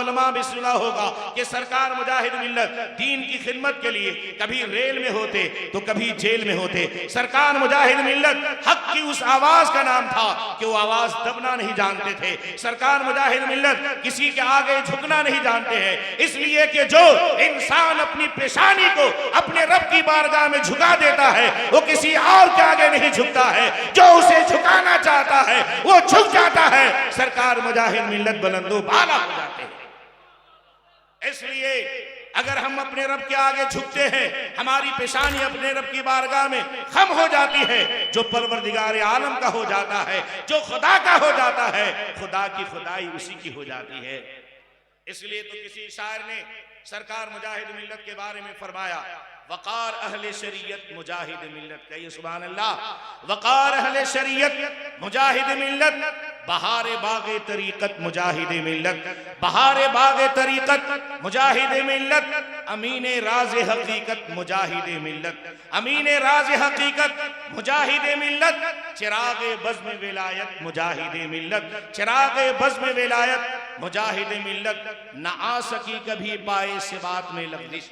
उलमा भी सुना होगा कि सरकार मुजाहिद मिल्लत दीन की खिदमत के लिए कभी रेल में होते तो कभी जेल में होते। सरकार मुजाहिद मिल्लत हक की उस आवाज का नाम था कि वो आवाज दबना नहीं जानते थे। सरकार मुजाहिद मिल्लत किसी के आगे झुकना नहीं जानते हैं, इसलिए कि जो इंसान अपनी पेशानी को अपने रब की बारगाह में झुका देता है वो किसी और के आगे नहीं झुकता है, जो उसे झुकाना चाहता है वो झुक जाता है। सरकार मुजाहिद मिल्लत बुलंदो बाला हो जाते हैं। इसलिए अगर हम अपने रब के आगे झुकते हैं, हमारी पेशानी अपने रब की बारगाह में खम हो जाती है। जो परवरदिगार आलम का हो जाता है, जो खुदा का हो जाता है, खुदा की खुदाई उसी की हो जाती है। इसलिए तो किसी शायर ने सरकार मुजाहिद मिल्लत के बारे में फरमाया, वकार अहले शरीयत मुजाहिद मिल्लत। कहिए सुभान अल्लाह। वकार अहले शरीयत मुजाहिद मिल्लत, बहारे बागे तरीकत मुजाहिद मिल्लत, बहारे बागे तरीकत मुजाहिद मिल्लत, अमीने राज़े हकीकत मुजाहिद मिल्लत, अमीने राज़े हकीकत मुजाहिद मिल्लत, चिरागे बज़्म विलायत मुजाहिद मिल्लत, चिरागे बज़्म विलायत मुजाहिद मिल्लत। न आ सकी कभी पाए से बात में लग़ज़िश,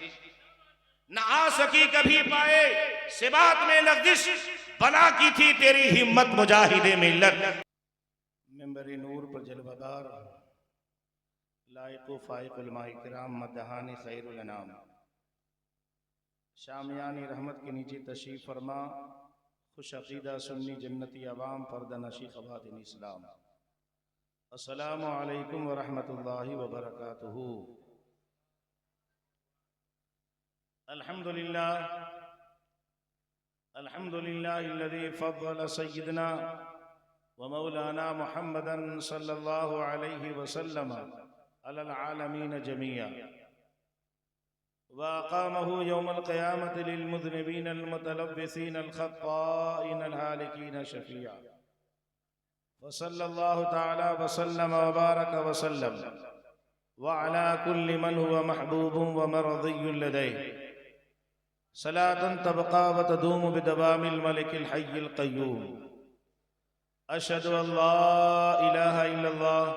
न आ सकी कभी पाए से बात में लग़ज़िश, बना की थी तेरी हिम्मत मुजाहिद मिल्लत। मेंबर नूर पर जलवादार लायक फ़ाइक़ उलमाए किराम मदहानी खैरुल अनाम शामियानी रहमत के नीचे तशरीफ़ फरमा खुश अक़ीदा सुन्नी जन्नती अवाम फ़र्द नशी ख़वातीन इस्लाम, अस्सलामु अलैकुम व रहमतुल्लाहि व बरकातुहू। अल्हम्दुलिल्लाह अल्हम्दुलिल्लाहिल्लज़ी फ़द्दल सय्यदना व मौलाना मुहम्मदन सल्लल्लाहु अलैहि वसल्लम अलल आलमीन जमीआ व अक़ामहु यौमल क़यामति लिल मुज़निबीन अल मुतलव्विसीन अल ख़त्ताईन अल हालिकीन शफ़ीआ व सल्लल्लाहु तआला व सल्लम व बारक व सल्लम व अला कुल्लि मन हुवा महबूबुन व मरज़िय्युन लदैहि सलातन तबक़ा व तदूम बिदवामिल मलिकिल हय्यिल क़य्यूम। अशहदु अल्ला इलाहा इल्लल्लाह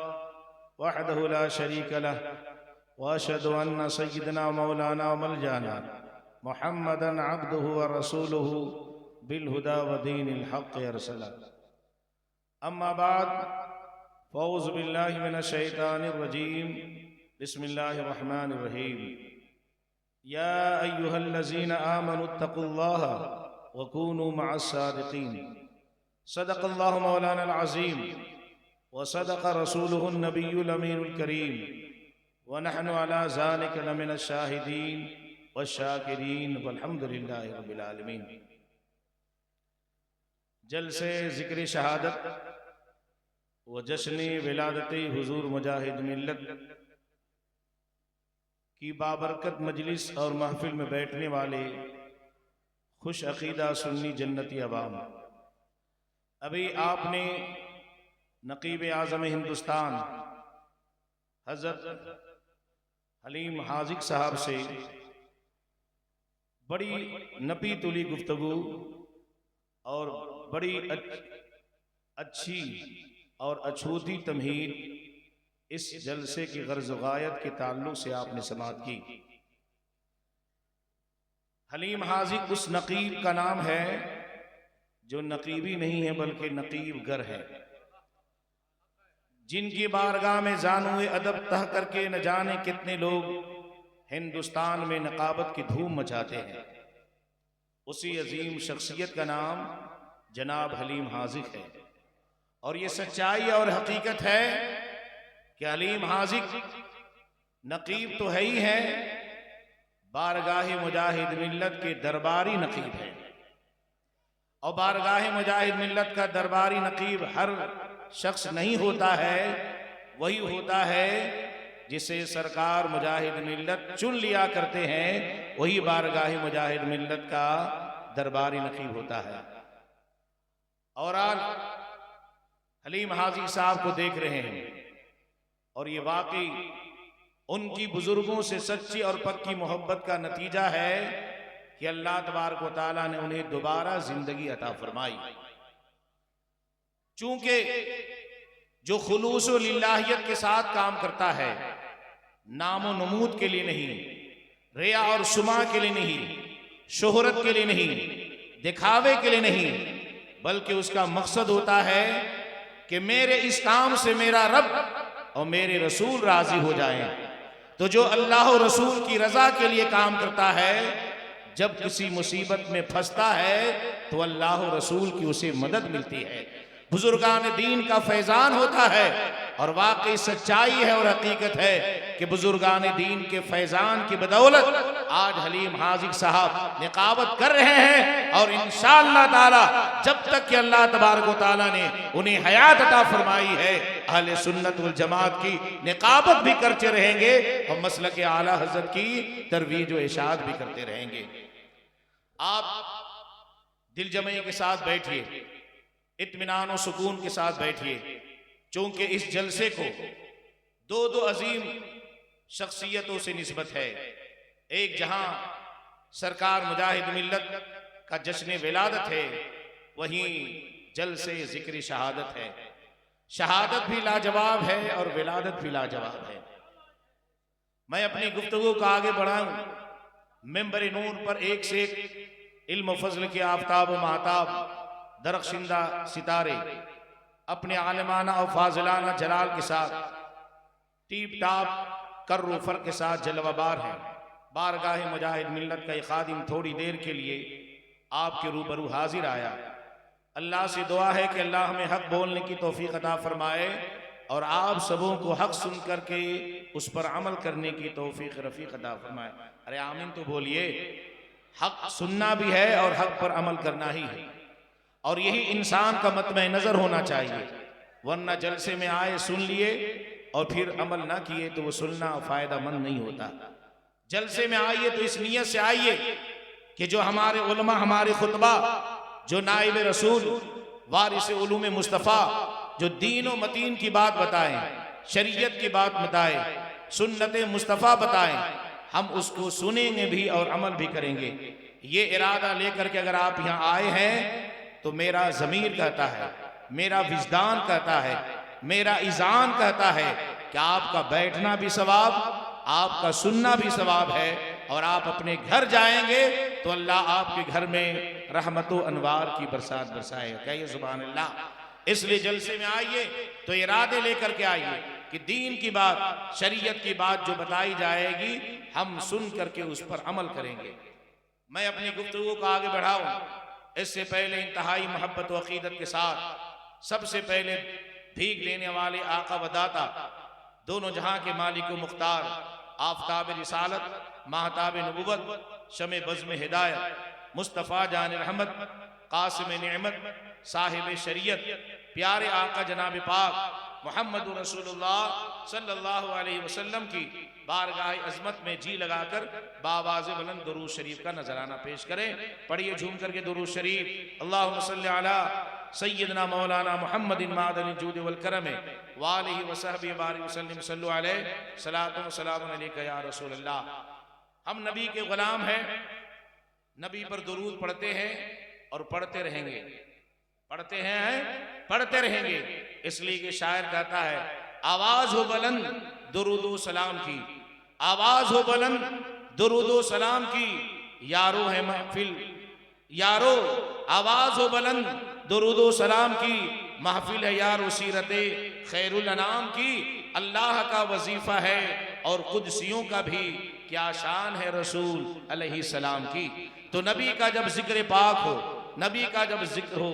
वहदहु ला शरीक लह व अशहदु अन्ना सय्यदना मौलाना मलजाना मुहम्मदन अब्दुहु व रसूलुहु बिल हुदा व दीनिल हक़्क़ अरसला। अम्मा बाद फ़ऊज़ु बिल्लाहि मिनश शैतानिर रजीम, बिस्मिल्लाहिर रहमानिर रहीम। या अय्युहल्लज़ीना आमनुत्तक़ुल्लाह व कूनू मअस्सादिक़ीन। सदक़ल्लाहु मौलाना अज़ीम व सदक़ रसूलुहुन नबियुल अमीनुल करीम व नहनु अला ज़ालिका लमिनश शाहिदीन व शाकिरीन वल्हम्दुलिल्लाहि रब्बिल आलमीन। जलसे ज़िक्र शहादत व जश्न विलादत हुज़ूर मुजाहिद मिल्लत की बाबरकत मजलिस और महफिल में बैठने वाले खुश अक़ीदा सुन्नी जन्नती अवाम, अभी आपने नक़ीब आज़म हिंदुस्तान हज़रत हलीम हाज़िक साहब से बड़ी नपी तुली गुफ्तगू और बड़ी अच्छी और अछूती तमहीद इस जलसे की गर्ज़ गायत के ताल्लुक़ से आपने समाअत की। हलीम हाज़िक उस नक़ीब का नाम है जो नक़ीबी नहीं है बल्कि नक़ीब गर है, जिनकी बारगाह में ज़ानुए अदब तह करके न जाने कितने लोग हिंदुस्तान में नक़ाबत की धूम मचाते हैं। उसी अजीम शख्सियत का नाम जनाब हलीम हाज़िक है। और ये सच्चाई और हकीकत है कि हलीम हाज़िक नक़ीब तो है ही है, बारगाह मुजाहिद मिल्लत के दरबारी नक़ीब है। और बारगाह मुजाहिद मिल्लत का दरबारी नक़ीब हर शख्स नहीं होता है, वही होता है जिसे सरकार मुजाहिद मिल्लत चुन लिया करते हैं, वही बारगाह मुजाहिद मिल्लत का दरबारी नक़ीब होता है। और आज हलीम हाज़िक साहब को देख रहे हैं और ये वाकई उनकी बुजुर्गों से सच्ची और पक्की मोहब्बत का नतीजा है कि अल्लाह तबारक व तआला ने उन्हें दोबारा जिंदगी अता फरमाई। चूंकि जो खुलूस व लिल्लाहियत के साथ काम करता है नामो नमूद के लिए नहीं, रिया और सुमा के लिए नहीं, शोहरत के लिए नहीं, दिखावे के लिए नहीं, बल्कि उसका मकसद होता है कि मेरे इस काम से मेरा रब और मेरे रसूल राजी हो जाएं। तो जो अल्लाह और रसूल की रजा के लिए काम करता है, जब किसी मुसीबत में फंसता है तो अल्लाह और रसूल की उसे मदद मिलती है, बुजुर्गान दीन का फैजान होता है। और वाकई सच्चाई है और हकीकत है कि बुजुर्गान दीन के फैजान की बदौलत आज हलीम हाजिक साहब निकाबत कर रहे हैं, और इंशाअल्लाह ताला जब तक कि अल्लाह तबारक व ताला ने उन्हें हयात अता फरमाई है, अहले सुन्नत वल जमात की निकाबत भी करते रहेंगे और मसलक आला हज़रत की तरवीज व इरशाद भी करते रहेंगे। आप दिल जमे के साथ बैठिए, इत्मीनान और सुकून के साथ बैठिए, चूंकि इस जलसे को दो अजीम शख्सियतों से निस्बत है। एक जहां सरकार मुजाहिद मिल्लत का जश्न विलादत है, वहीं जलसे जिक्र शहादत है। शहादत भी लाजवाब है और विलादत भी लाजवाब है। मैं अपनी गुफ्तगू को आगे बढ़ाऊं, मिंबर नूर पर एक से एक इल्म फजल के आफ्ताब महताब दरख्शिंदा सितारे अपने आलिमाना और फाजिलाना जलाल के साथ टीप टाप कर्र फर के साथ जलवाबार है। बारगाह मुजाहिद मिल्लत का एक खादिम थोड़ी देर के लिए आपके रूबरू हाजिर आया। अल्लाह से दुआ है कि अल्लाह हमें हक बोलने की तौफीक अता फरमाए और आप सबों को हक सुन करके उस पर अमल करने की तौफीक रफीक अता फरमाए। अरे आमीन तो बोलिए। हक सुनना भी है और हक पर अमल करना ही है, और यही इंसान का मतमे नजर होना चाहिए। वरना जलसे में आए सुन लिए और फिर अमल ना किए तो वो सुनना फायदामंद नहीं होता। जलसे में आइए तो इस नीयत से आइए कि जो हमारे उलमा, हमारे खुतबा, जो नाइब रसूल, वारिस उलूम मुस्तफ़ा, जो दीन व मतीन की बात बताएं, शरीयत की बात बताएं, सुन्नत मुस्तफ़ा बताएं, हम उसको सुनेंगे भी और अमल भी करेंगे। ये इरादा लेकर के अगर आप यहाँ आए हैं तो मेरा ज़मीर कहता है, मेरा विजदान कहता है, मेरा ईज़ान कहता है कि आपका बैठना भी सवाब, आपका सुनना भी सवाब है, और आप अपने घर जाएंगे तो अल्लाह आपके घर में रहमत व अनवार की बरसात बरसाए। कहिए सुभान अल्लाह। इसलिए जलसे में आइए तो इरादे लेकर के आइए कि दीन की बात, शरीयत की बात जो बताई जाएगी हम सुन करके उस पर अमल करेंगे। मैं अपनी गुफ्तगू को आगे बढ़ाऊं इससे पहले इंतहाई मोहब्बत व अकीदत के साथ सबसे पहले भीग लेने वाले आका व दाता, दोनों जहां के मालिक व मुख्तार, आफताब रिसालत, महताब नबुवत, शमे बज़्म हिदायत, मुस्तफ़ा जान रहमत, कासिम नेमत, साहिब शरीयत, प्यारे आका जनाब पाक मोहम्मद रसूलुल्लाह सल्लल्लाहु अलैहि वसल्लम की बारगाह अज़मत में जी लगाकर बावाज़ बुलंद दुरूद शरीफ का नजराना पेश करें। पढ़िए झूम करके दुरूद शरीफ। अल्लाहुम्मा सल्ली अला सय्यदना मौलाना मुहम्मदिन मादनिल जूद वल करम व आलिहि व सहबिहि बारिक वसल्लम सल्लु अलैहि सलातु व सलामुन अलैका या रसूल अल्लाह। हम नबी के गुलाम हैं, नबी पर दुरूद पढ़ते हैं और पढ़ते रहेंगे, पढ़ते हैं, पढ़ते रहेंगे। इसलिए कि शायर कहता है, आवाज हो बुलंद दुरूदो सलाम की, आवाज हो बुलंद दुरूदो सलाम की, यारो है महफिल, यारो आवाज हो बुलंद दुरूदो सलाम की, महफिल है यारो सीरते खैरुल अनाम की। अल्लाह का वजीफा है और कुदसियों का भी क्या शान है रसूल अलैहि सलाम की। तो नबी का जब जिक्र पाक हो, नबी का जब जिक्र हो,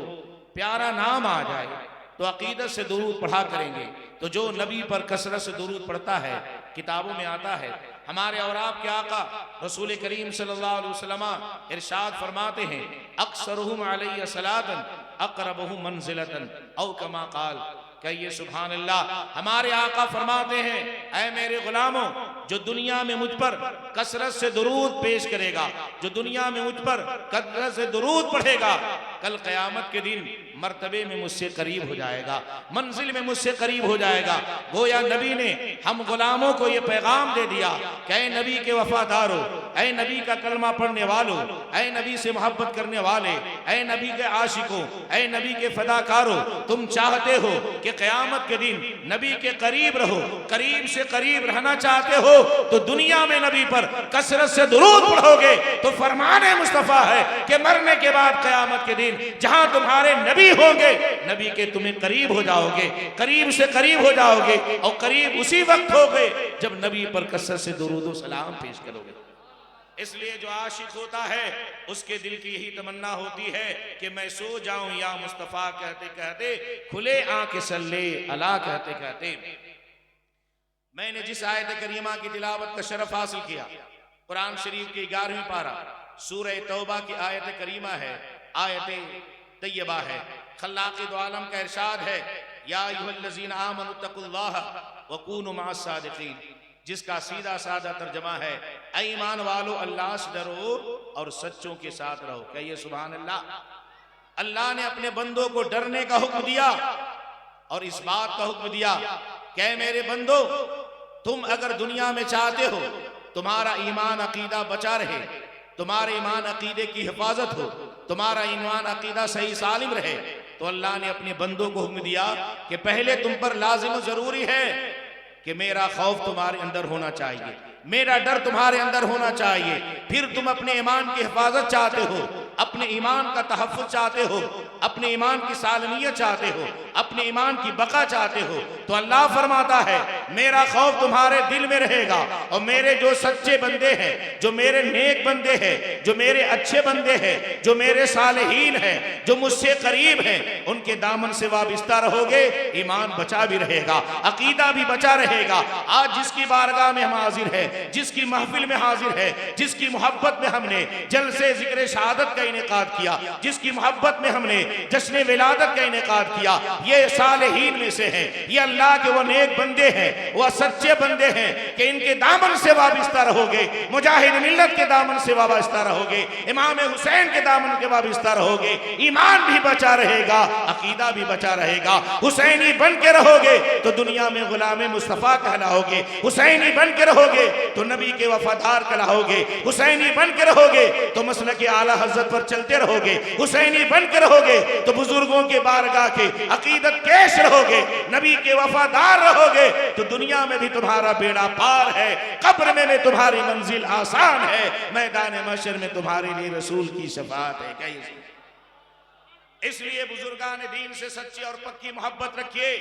प्यारा नाम आ जाए तो अकीदत से दुरूद पढ़ा करेंगे। तो जो नबी पर कसरत से दुरूद पढ़ता है, किताबों में आता है, हमारे और आपके आका रसूल करीम सल्लल्लाहु अलैहि वसल्लम इरशाद फरमाते हैं, अक्सरुहुम अलैहि सलातन अक़रबुहुम मंज़िलतन औ कमा क़ाल। कहिए सुभान अल्लाह। हमारे आका फरमाते हैं, ऐ मेरे गुलामों, जो दुनिया में मुझ पर कसरत से दुरूद पेश करेगा, जो दुनिया में मुझ पर कसरत से दुरूद पढ़ेगा, कल क़यामत के दिन मर्तबे में मुझसे करीब हो जाएगा, मंजिल में मुझसे करीब हो जाएगा। गोया नबी ने हम गुलामों को ये पैगाम दे दिया कि ऐ नबी के वफादारों, ऐ नबी का कलमा पढ़ने वालों, ऐ नबी से मोहब्बत करने वाले, ऐ नबी के आशिकों, ऐ नबी के फदाकारों, तुम चाहते हो कि क़यामत के दिन नबी के करीब रहो, करीब से करीब रहना चाहते हो तो दुनिया में नबी पर कसरत से दुरूद पढ़ोगे तो फरमाने मुस्तफा है कि मरने के बाद क़यामत के दिन जहां तुम्हारे नबी होंगे, नबी के तुम्हें करीब हो जाओगे, करीब से करीब हो जाओगे, और करीब उसी वक्त होगे जब नबी पर कसरत से दुरूद सलाम पेश करोगे। इसलिए जो आशिक होता है उसके दिल की यही तमन्ना होती है कि मैं सो जाऊं या मुस्तफा कहते कहते, खुले आंखें सल्ले अला कहते कहते। मैंने जिस आयत करीमा की तिलावत का शरफ हासिल किया, कुरान शरीफ की 11वीं पारा सूरह तौबा की आयत करीमा है, आयत तैयबा है। खल्लाक़ दो आलम का इरशाद है, या अय्युहल्लज़ीना आमनु तक़ुल्लाह व कूनू मअस सादिक़ीन, जिसका सीधा साधा तर्जमा है, ऐ ईमान वालो अल्लाह से डरो और सच्चों के साथ रहो। कहिए सुभान अल्लाह। अल्लाह ने अपने बंदों को डरने का हुक्म दिया और इस बात का हुक्म दिया कि मेरे बंदो, तुम अगर दुनिया में चाहते हो तुम्हारा ईमान अकीदा बचा रहे, तुम्हारे ईमान अकीदे की हिफाजत हो, तुम्हारा ईमान अकीदा सही सालिम रहे, तो अल्लाह ने अपने बंदों को हुक्म दिया कि पहले तुम पर लाजिम जरूरी है कि मेरा खौफ तुम्हारे अंदर होना चाहिए, मेरा डर तुम्हारे अंदर होना चाहिए। फिर तुम अपने ईमान की हिफाजत चाहते हो, अपने ईमान का तहफ़्फ़ुज़ चाहते हो, अपने ईमान की सालमियत चाहते हो, अपने ईमान की बका चाहते हो, तो अल्लाह फरमाता है मेरा खौफ तुम्हारे दिल में रहेगा, और मेरे जो सच्चे बंदे हैं, जो मेरे नेक बंदे हैं, जो मेरे अच्छे बंदे हैं, जो मेरे सालेहीन हैं, जो मुझसे करीब हैं, उनके दामन से वाबिस्ता रहोगे, ईमान बचा भी रहेगा, अकीदा भी बचा रहेगा। आज जिसकी बारगाह में हम हाजिर है, जिसकी महफिल में हाजिर है, जिसकी मोहब्बत में हमने जलसे जिक्र शहादत का इनेकाद किया, जिसकी मोहब्बत में हमने जश्न विलादत का इनेकाद किया, ये सालेहीन में से हैं, ये अल्लाह के वो नेक बंदे हैं, वो सच्चे बंदे हैं कि इनके दामन से वाबिस्ता रहोगे, मुजाहिद मिल्लत के दामन से वाबिस्ता रहोगे, इमाम हुसैन के दामन के वाबिस्ता रहोगे, ईमान भी बचा रहेगा, अकीदा भी बचा रहेगा। हुसैनी बन के रहोगे तो दुनिया में गुलाम मुस्तफा कहलाओगे, हुसैनी बन के रहोगे तो नबी के वफादार कहलाओगे, हुसैनी बन के रहोगे तो मसलक आला हज़रत पर चलते रहोगे, हुसैनी बन के रहोगे तो बुजुर्गों के बारगाह के अकीदत केश रहोगे, नबी के वफादार रहोगे तो दुनिया में भी तुम्हारा बेड़ा पार है, कब्र में तुम्हारी मंजिल आसान है, मैदान महशर में तुम्हारे लिए रसूल की शफाअत है। क्या इसलिए बुजुर्गान दीन से सच्ची और पक्की मोहब्बत रखिए।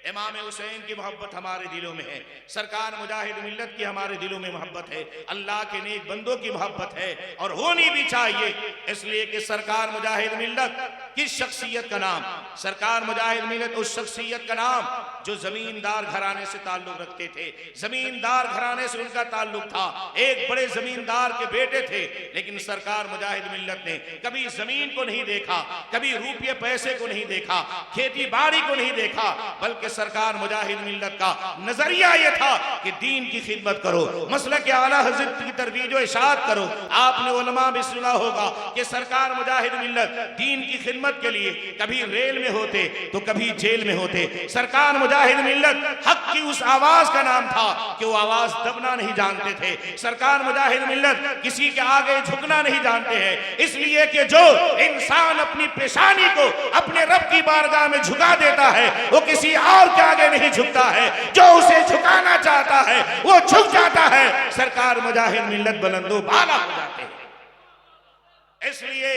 इमाम हुसैन की मोहब्बत हमारे दिलों में है, सरकार मुजाहिद मिल्लत की हमारे दिलों में मोहब्बत है, अल्लाह के नेक बंदों की मोहब्बत है और होनी भी चाहिए। इसलिए कि सरकार मुजाहिद मिल्लत किस शख्सियत का नाम, सरकार मुजाहिद मिल्लत उस शख्सियत का नाम जो जमींदार घराने से ताल्लुक रखते थे, जमींदार घराने से उनका ताल्लुक था, एक बड़े जमींदार के बेटे थे, लेकिन सरकार मुजाहिद मिल्लत ने कभी जमीन को नहीं देखा, कभी रुपये पैसे को नहीं देखा, खेती बाड़ी को नहीं देखा, बल्कि सरकार मुजाहिद मिल्लत का नजरिया यह था कि दीन की खिदमत करो, मसलक आला हज़रत की तरवीज व इशाअत करो। आपने उलमा भी सुना होगा कि सरकार मुजाहिद मिल्लत दीन की खिदमत के लिए कभी रेल में होते तो कभी जेल में होते। सरकार मुजाहिद मिल्लत हक की उस आवाज का नाम था कि वो आवाज दबना नहीं जानते थे। सरकार मुजाहिद मिल्लत किसी के आगे झुकना नहीं जानते हैं, इसलिए कि जो इंसान अपनी पेशानी को अपने रब की बारगाह में झुका देता है वो किसी और के आगे नहीं झुकता है, जो उसे झुकाना चाहता है वो झुक जाता है। सरकार मुजाहिद मिल्लत बुलंदो बाला हो जाते हैं। इसलिए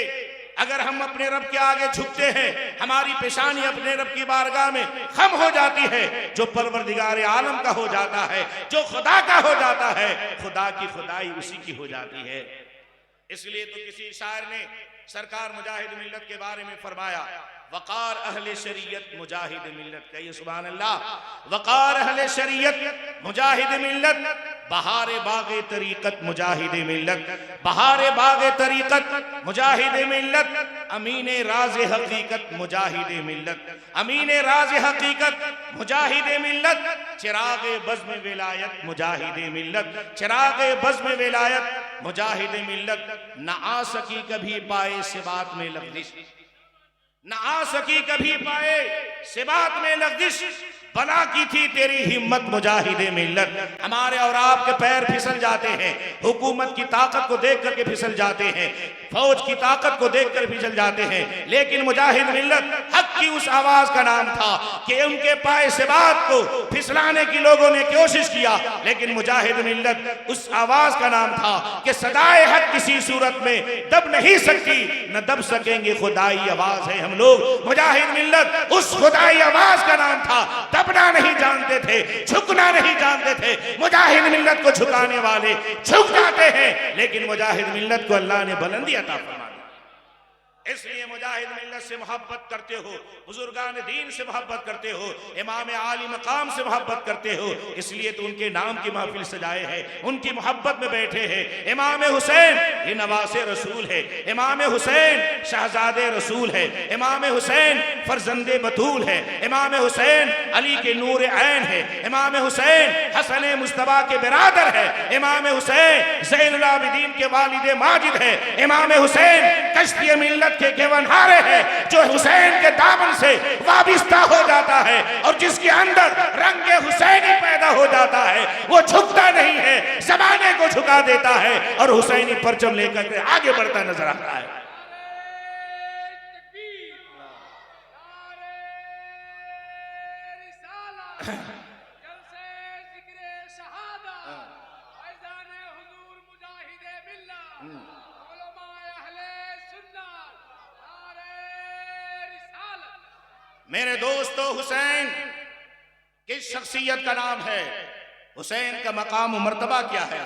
अगर हम अपने रब के आगे झुकते हैं, हमारी पेशानी अपने रब की बारगाह में खम हो जाती है, जो परवरदिगार आलम का हो जाता है, जो खुदा का हो जाता है, खुदा की खुदाई उसी की हो जाती है। इसलिए तो किसी शायर ने सरकार मुजाहिद मिल्लत के बारे में फरमाया, वकार अहले शरीयत मुजाहिद मिल्लत, कहिए सुभान अल्लाह। वकार अहले शरीयत मुजाहिद मिल्लत, बहारे बागे तरीकत मुजाहिद मिल्लत, बहारे बागे तरीकत मुजाहिद मिल्लत, अमीने राज़े हकीकत मुजाहिद मिल्लत, अमीने राज़े हकीकत मुजाहिद मिल्लत, चिरागे बज़्म विलायत मुजाहिद मिल्लत, चिरागे बज़्म विलायत मुजाहिद मिल्लत, न आ सकी कभी पाए सिबात में लग़ज़िश, न आ सकी कभी पाए सिबात में लग़ज़िश, बना की थी तेरी हिम्मत मुजाहिदे मिल्लत। हमारे और आपके पैर फिसल जाते हैं, हुकूमत की ताकत को देख करके फिसल जाते हैं, फौज की ताकत को देखकर फिसल जाते हैं, लेकिन मुजाहिद मिल्लत हक की उस आवाज का नाम था कि उनके पाए से बात को फिसलाने की लोगों ने कोशिश किया, लेकिन मुजाहिद मिल्लत उस आवाज का नाम था कि सदाए हक किसी सूरत में दब नहीं सकती, न दब सकेंगे, खुदाई आवाज है हम लोग। मुजाहिद मिल्लत उस खुदाई आवाज का नाम था। दबना नहीं जानते थे, झुकना नहीं जानते थे। मुजाहिद मिल्लत को झुकाने वाले झुक जाते हैं, लेकिन मुजाहिद मिल्लत को अल्लाह ने बुलंदी अता फरमा दी। इसलिए मुजाहिद मिल्लत से मोहब्बत करते हो, बुजुर्गान दीन से मोहब्बत करते हो, इमाम आली मकाम से मोहब्बत करते हो, इसलिए तो उनके नाम की महफिल सजाए हैं, उनकी मोहब्बत में बैठे हैं। इमाम हुसैन ये नवासे रसूल है, इमाम हुसैन शहजादे रसूल है, इमाम हुसैन फरजंदे बतूल है, इमाम हुसैन अली के नूर ऐन है, इमाम हुसैन हसन मुस्तफा के बिरादर है, इमाम हुसैन ज़ैनुल आबिदीन के वालिद माजिद है, इमाम हुसैन कश्ती मिल्लत के केवनहारे हैं, जो हुसैन के दामन से वाबिस्ता हो जाता है और जिसके अंदर रंगे हुसैनी पैदा हो जाता है, वो झुकता नहीं है, ज़माने को झुका देता है और हुसैनी परचम लेकर के आगे बढ़ता नजर आता है। मेरे दोस्तों, हुसैन किस शख्सियत का नाम है, हुसैन का मकाम मर्तबा क्या है?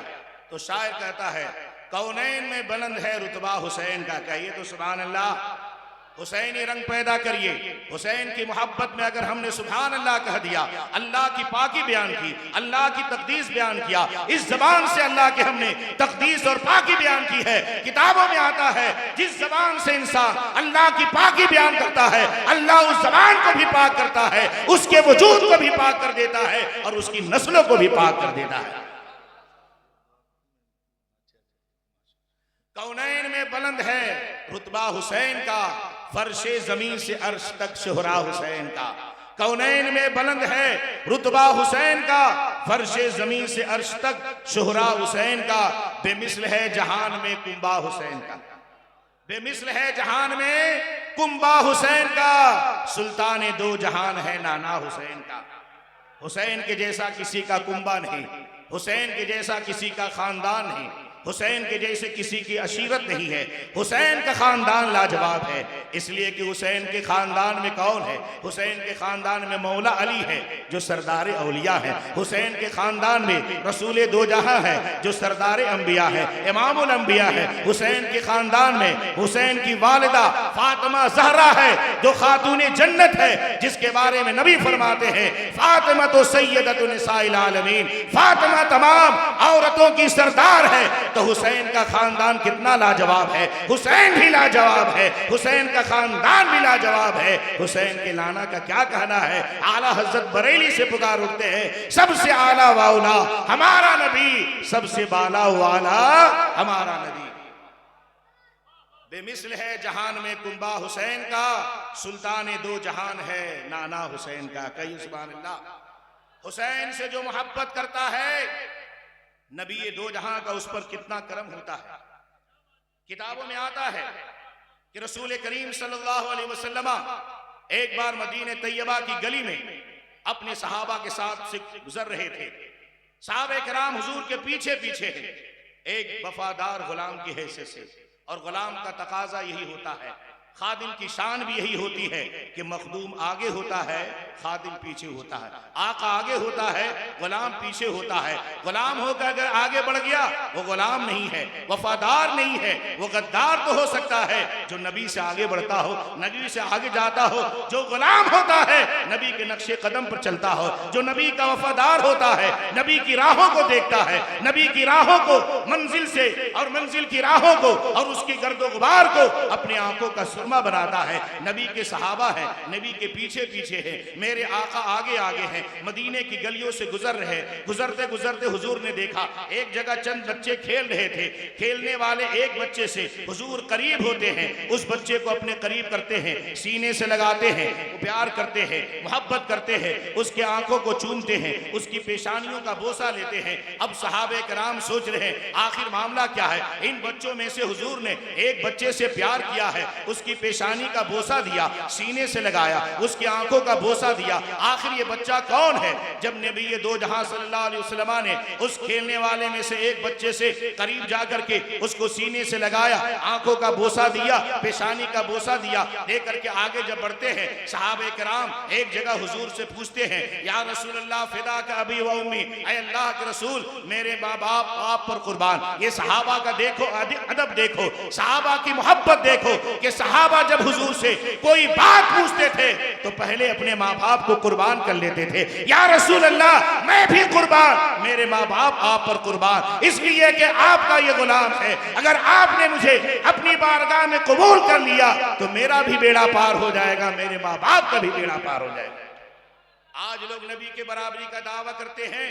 तो शायर कहता है कौनैन में बुलंद है रुतबा हुसैन का। कहिए तो सुभान अल्लाह। हुसैनी रंग पैदा करिए। हुसैन की मोहब्बत में अगर हमने सुभान अल्लाह कह दिया, अल्लाह की पाकी बयान की, अल्लाह की तकदीस बयान किया, इस जबान से अल्लाह के हमने तकदीस और पाकी बयान की है। किताबों में आता है जिस जबान से इंसान अल्लाह की पाकी बयान करता है, अल्लाह उस जबान को भी पाक करता है, उसके वजूद को भी पाक कर देता है और उसकी नस्लों को भी पाक कर देता है। कौनैन में बुलंद है रुतबा हुसैन का, फर्शे जमीन से अर्श तक शोहरा हुसैन का। कौनैन में बुलंद है रुतबा हुसैन का, फर्शे जमीन से अर्श तक शोहरा हुसैन का। बेमिसल है जहान में कुंबा हुसैन का, बेमिसल है जहान में कुंबा हुसैन का। सुल्तान दो जहान है नाना हुसैन का। हुसैन के जैसा किसी का कुंबा नहीं, हुसैन के जैसा किसी का खानदान नहीं, हुसैन के जैसे किसी की अशीरत नहीं है। हुसैन का खानदान लाजवाब है, इसलिए कि हुसैन के खानदान में कौन है? हुसैन के खानदान में मौला अली है जो सरदार औलिया है। हुसैन के खानदान में रसूल दो जहां है जो सरदार अंबिया है, इमामुल अंबिया है। हुसैन के खानदान में हुसैन की वालिदा फातिमा ज़हरा है जो खातून जन्नत है, जिसके बारे में नबी फरमाते हैं फातिमा तो सैयदतु निसाइल आलमीन, फातिमा तमाम औरतों की सरदार है। तो हुसैन का खानदान कितना लाजवाब है, हुसैन भी लाजवाब है, हुसैन का खानदान भी लाजवाब है। हुसैन के लाना का क्या कहना है? आला हजरत बरेली से पुकार उठते हैं सबसे आला वाला हमारा नबी, सबसे बाला वाला हमारा नबी। बेमिसल है जहान में कुंबा हुसैन का, सुल्तान दो जहान है नाना हुसैन का। कहीं सुभान अल्लाह। हुसैन से जो मोहब्बत करता है, नबी ये दो जहां का उस पर कितना करम होता है। किताबों में आता है कि रसूल करीम सल्लल्लाहु अलैहि वसल्लम एक बार मदीने तैयबा की गली में अपने सहाबा के साथ से गुजर रहे थे। सहाबे किराम हुजूर के पीछे पीछे हैं, एक वफादार गुलाम की हैसियत से, और गुलाम का तकाजा यही होता है, खादिम की शान भी यही होती है कि मखदूम आगे होता है, खादिम पीछे होता है। आका आगे होता है, गुलाम पीछे होता है। गुलाम होकर अगर आगे बढ़ गया वो गुलाम नहीं है, वफादार नहीं है, वो गद्दार तो हो सकता है जो नबी से आगे बढ़ता हो, नबी से आगे जाता हो। जो गुलाम होता है नबी के नक्शे कदम पर चलता हो, जो नबी का वफादार होता है, नबी की राहों को देखता है, नबी की राहों को मंजिल से और मंजिल की राहों को और उसकी गर्दो गुबार को अपनी आंखों का सुरमा बनाता है। नबी के सहाबा है, नबी के पीछे पीछे है, मेरे आका आगे आगे हैं, मदीने की गलियों से गुजर रहे। गुजरते गुजरते हुजूर ने देखा एक जगह चंद बच्चे खेल रहे थे। खेलने वाले एक बच्चे से हुजूर करीब होते हैं, उस बच्चे को अपने करीब करते हैं, सीने से लगाते हैं, प्यार करते हैं, मोहब्बत करते हैं, उसके आंखों को चूमते हैं, उसकी पेशानियों का बोसा लेते हैं। अब सहाबे कराम सोच रहे हैं आखिर मामला क्या है। इन बच्चों में से हुजूर ने एक बच्चे से प्यार किया है, उसकी पेशानी का बोसा दिया, सीने से लगाया, उसकी आंखों का बोसा दिया। आखिर ये बच्चा कौन है? जब नबी दो जहां सल्लल्लाहु अलैहि वसल्लम ने उस खेलने वाले में से एक बच्चे से करीब जाकर के उसको सीने से लगाया, आंखों का बोसा दिया, पेशानी का बोसा दिया, दे करके आगे जब बढ़ते हैं सहाबे कराम एक जगह हुजूर से पूछते हैं या रसूल अल्लाह फिदा का अबी व उम्मी, ऐ अल्लाह के रसूल मेरे माँ बाप आप पर कुर्बान। ये सहाबा का देखो अदब, देखो सहाबा की मोहब्बत, देखो कि सहाबा जब हुजूर से कोई बात पूछते थे तो पहले अपने माँ बाप को कुर्बान कर लेते थे। या रसूल अल्लाह मैं भी कुर्बान, मेरे माँ बाप आप पर कुर्बान, इसलिए कि आपका ये गुलाम है। अगर आपने मुझे अपनी बारगाह में कबूल कर लिया तो मेरा भी बेड़ा पार हो जाएगा, मेरे माँ बाप का भी बेड़ा पार हो जाएगा। आज लोग नबी के बराबरी का दावा करते हैं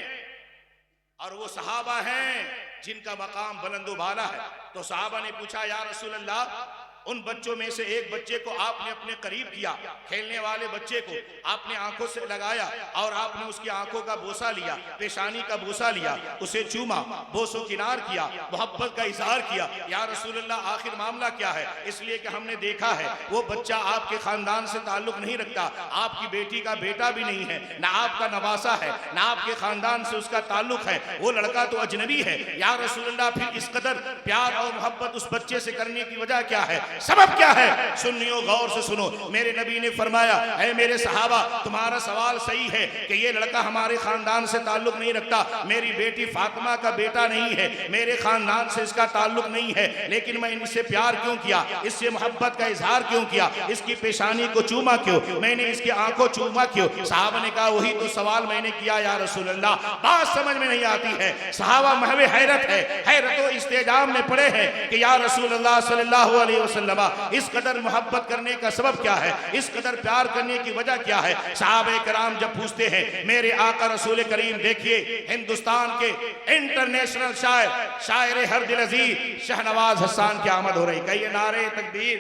और वो सहाबा हैं जिनका मकाम बुलंदो बाला है। तो सहाबा ने पूछा या रसूल अल्लाह उन बच्चों में से एक बच्चे को आपने अपने करीब किया, खेलने वाले बच्चे को आपने आंखों से लगाया और आपने उसकी आंखों का बोसा लिया, पेशानी का बोसा लिया, उसे चूमा, बोसो किनार किया, मोहब्बत का इजहार किया। या रसूल अल्लाह आखिर मामला क्या है? इसलिए कि हमने देखा है वो बच्चा आपके खानदान से ताल्लुक नहीं रखता, आपकी बेटी का बेटा भी नहीं है, ना आपका नवासा है, ना आपके खानदान से उसका ताल्लुक है, वो लड़का तो अजनबी है। या रसूल अल्लाह फिर इस कदर प्यार और मोहब्बत उस बच्चे से करने की वजह क्या है, सबब क्या है? सुनियो, गौर से सुनो। मेरे नबी ने फरमाया ऐ मेरे सहाबा तुम्हारा सवाल सही है कि ये लड़का हमारे खानदान से ताल्लुक नहीं रखता, मेरी बेटी फातिमा का बेटा नहीं है, मेरे खानदान से इसका ताल्लुक नहीं है, लेकिन मैं इससे प्यार क्यों किया, इससे मोहब्बत का इजहार क्यों किया, इसकी पेशानी को चूमा क्यों, मैंने इसकी आंखों चूमा क्यों? साहबा ने कहा वही तो सवाल मैंने किया या रसूल अल्लाह। बात समझ में नहीं आती है, सहाबा महवे हैरत है, हैरत इस्तेजाम में पड़े हैं कि या रसूल अल्लाह सल्लल्लाहु अलैहि वसल्लम इस कदर मोहब्बत करने का सबब क्या है, इस कदर प्यार करने की वजह क्या है? सहाबे कराम जब पूछते हैं मेरे आका रसूल करीम, देखिए हिंदुस्तान के इंटरनेशनल शायर, शायर हर दिल अजीज शहनवाज हसन की आमद हो रही। कहिए नारे तकबीर,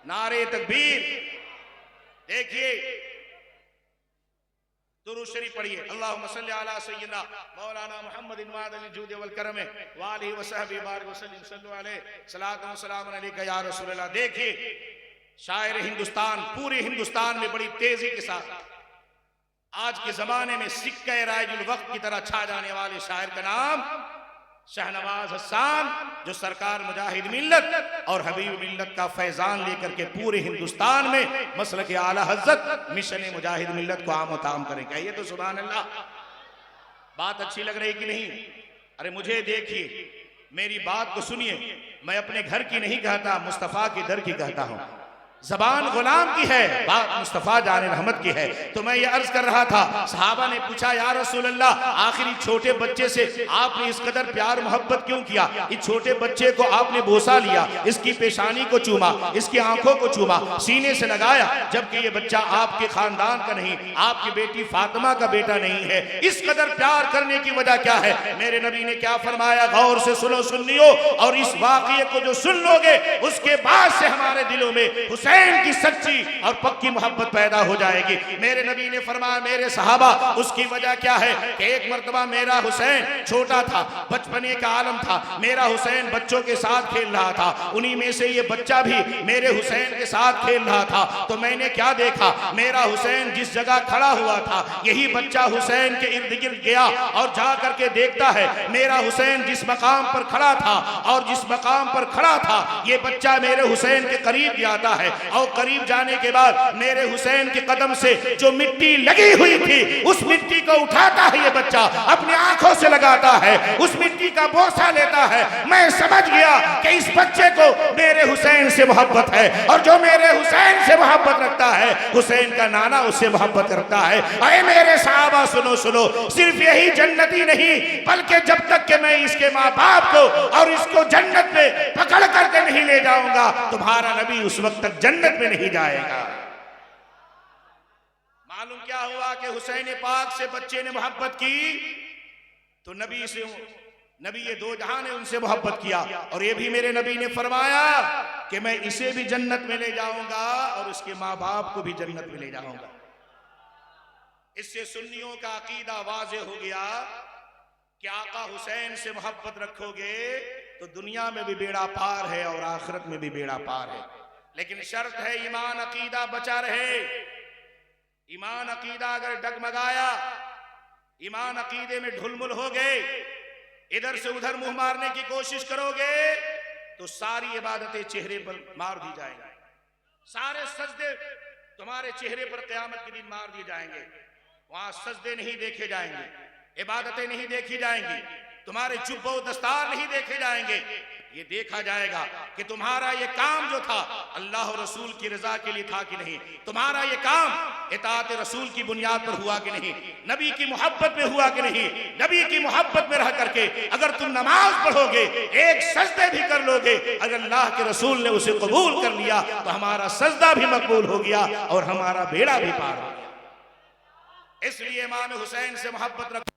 नारे तकबीर। देखिए दुरूद शरीफ पढ़िए, अल्लाहुम्मा सल्ली अला सय्यिदना मौलाना मुहम्मद इनवादल जूद वल करम व आलिहि व सहबी बारिक वसल्लम सल्लल्लाहु अलैहि सलातु व सलाम अलैका या रसूल अल्लाह। देखिए शायर हिंदुस्तान, पूरे हिंदुस्तान में बड़ी तेजी के साथ आज के जमाने में सिक्का राजुल वक्त की तरह छा जाने वाले शायर का नाम शहनवाज हसन, जो सरकार मुजाहिद मिल्लत और हबीब मिल्लत का फैजान लेकर के पूरे हिंदुस्तान में मसलक आला हज़रत मिशन मुजाहिद मिल्लत को आम ताम करेंगे। ये तो सुभान अल्लाह। बात अच्छी लग रही कि नहीं? अरे मुझे देखिए, मेरी बात को सुनिए, मैं अपने घर की नहीं कहता, मुस्तफ़ा के दर की कहता हूँ। जबान गुलाम की है, बात मुस्तफ़ा जाने रहमत की है। तो मैं ये अर्ज कर रहा था, सहाबा ने पूछा या रसूल अल्लाह आखिर छोटे बच्चे से आपने इस कदर प्यार मोहब्बत क्यों किया? इस छोटे बच्चे को आपने बोसा लिया, इसकी पेशानी को चूमा, इसकी आंखों को चूमा, सीने से लगाया, जबकि ये बच्चा आपके खानदान का नहीं, आपकी बेटी फातिमा का बेटा नहीं है। इस कदर प्यार करने की वजह क्या है? मेरे नबी ने क्या फरमाया? गौर से सुनो सुन्नियो, और इस वाक़ये को जो सुन लोगे उसके बाद से हमारे दिलों में हुसैन की सच्ची और पक्की मोहब्बत पैदा हो जाएगी। मेरे नबी ने फरमाया मेरे सहाबा, उसकी वजह क्या है कि एक मर्तबा मेरा हुसैन छोटा था, बचपने का आलम था, मेरा हुसैन बच्चों के साथ खेल रहा था, उन्हीं में से ये बच्चा भी मेरे हुसैन के साथ खेल रहा था। तो मैंने क्या देखा, मेरा हुसैन जिस जगह खड़ा हुआ था यही बच्चा हुसैन के इर्द गिर्द गया और जा करके देखता है मेरा हुसैन जिस मकाम पर खड़ा था और जिस मकाम पर खड़ा था ये बच्चा मेरे हुसैन के करीब जाता है। और करीब जाने के बाद मेरे हुसैन के कदम से जो मिट्टी लगी हुई थी उस मिट्टी को उठाता है ये बच्चा, अपनी आंखों से लगाता है, उस मिट्टी का बोसा लेता है। मैं समझ गया कि इस बच्चे को मेरे हुसैन से मोहब्बत है, और जो मेरे हुसैन से मोहब्बत रखता है हुसैन का नाना उससे मोहब्बत रखता है। अरे मेरे साहबा सुनो सुनो, सिर्फ यही जन्नती नहीं बल्कि जब तक कि मैं इसके माँ बाप को और इसको जन्नत में पकड़ करके नहीं ले जाऊंगा तुम्हारा नबी उस वक्त तक जन्नत में नहीं जाएगा। मालूम क्या हुआ कि हुसैन पाक से बच्चे ने मोहब्बत की तो नबी ये दो जहां ने उनसे मोहब्बत किया, और ये भी मेरे नबी ने फरमाया कि मैं इसे भी जन्नत में ले जाऊंगा और उसके माँ बाप को भी जन्नत में ले जाऊंगा। इससे सुन्नियों का अकीदा वाज़े हो गया कि आका हुसैन से मोहब्बत रखोगे तो दुनिया में भी बेड़ा पार है और आखिरत में भी बेड़ा पार है, लेकिन शर्त है ईमान अकीदा बचा रहे। ईमान अकीदा अगर डगमगाया, ईमान अकीदे में ढुलमुल हो गए, इधर से उधर मुंह मारने की कोशिश करोगे तो सारी इबादतें चेहरे पर मार दी जाएंगी, सारे सजदे तुम्हारे चेहरे पर क़यामत के दिन मार दिए जाएंगे। वहां सजदे नहीं देखे जाएंगे, इबादतें नहीं देखी जाएंगी, तुम्हारे जुब्बो दस्तार नहीं देखे जाएंगे। ये देखा जाएगा कि तुम्हारा ये काम जो था अल्लाह और रसूल की रजा के लिए था कि नहीं, तुम्हारा ये काम इताअत रसूल की बुनियाद पर हुआ कि नहीं, नबी की मोहब्बत में हुआ कि नहीं। नबी की मोहब्बत में रह करके अगर तुम नमाज पढ़ोगे, एक सजदे भी कर लोगे, अगर अल्लाह के रसूल ने उसे कबूल कर लिया तो हमारा सजदा भी मकबूल हो गया और हमारा बेड़ा भी पार हो गया। इसलिए इमाम हुसैन से मोहब्बत रखो।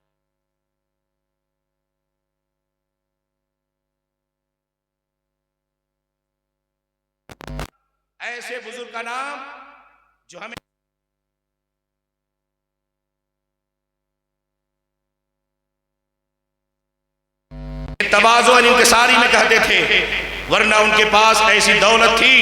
ऐसे बुजुर्ग का नाम जो हमें तवाज़ु और इंकिसारी में कहते थे, वरना उनके पास ऐसी दौलत थी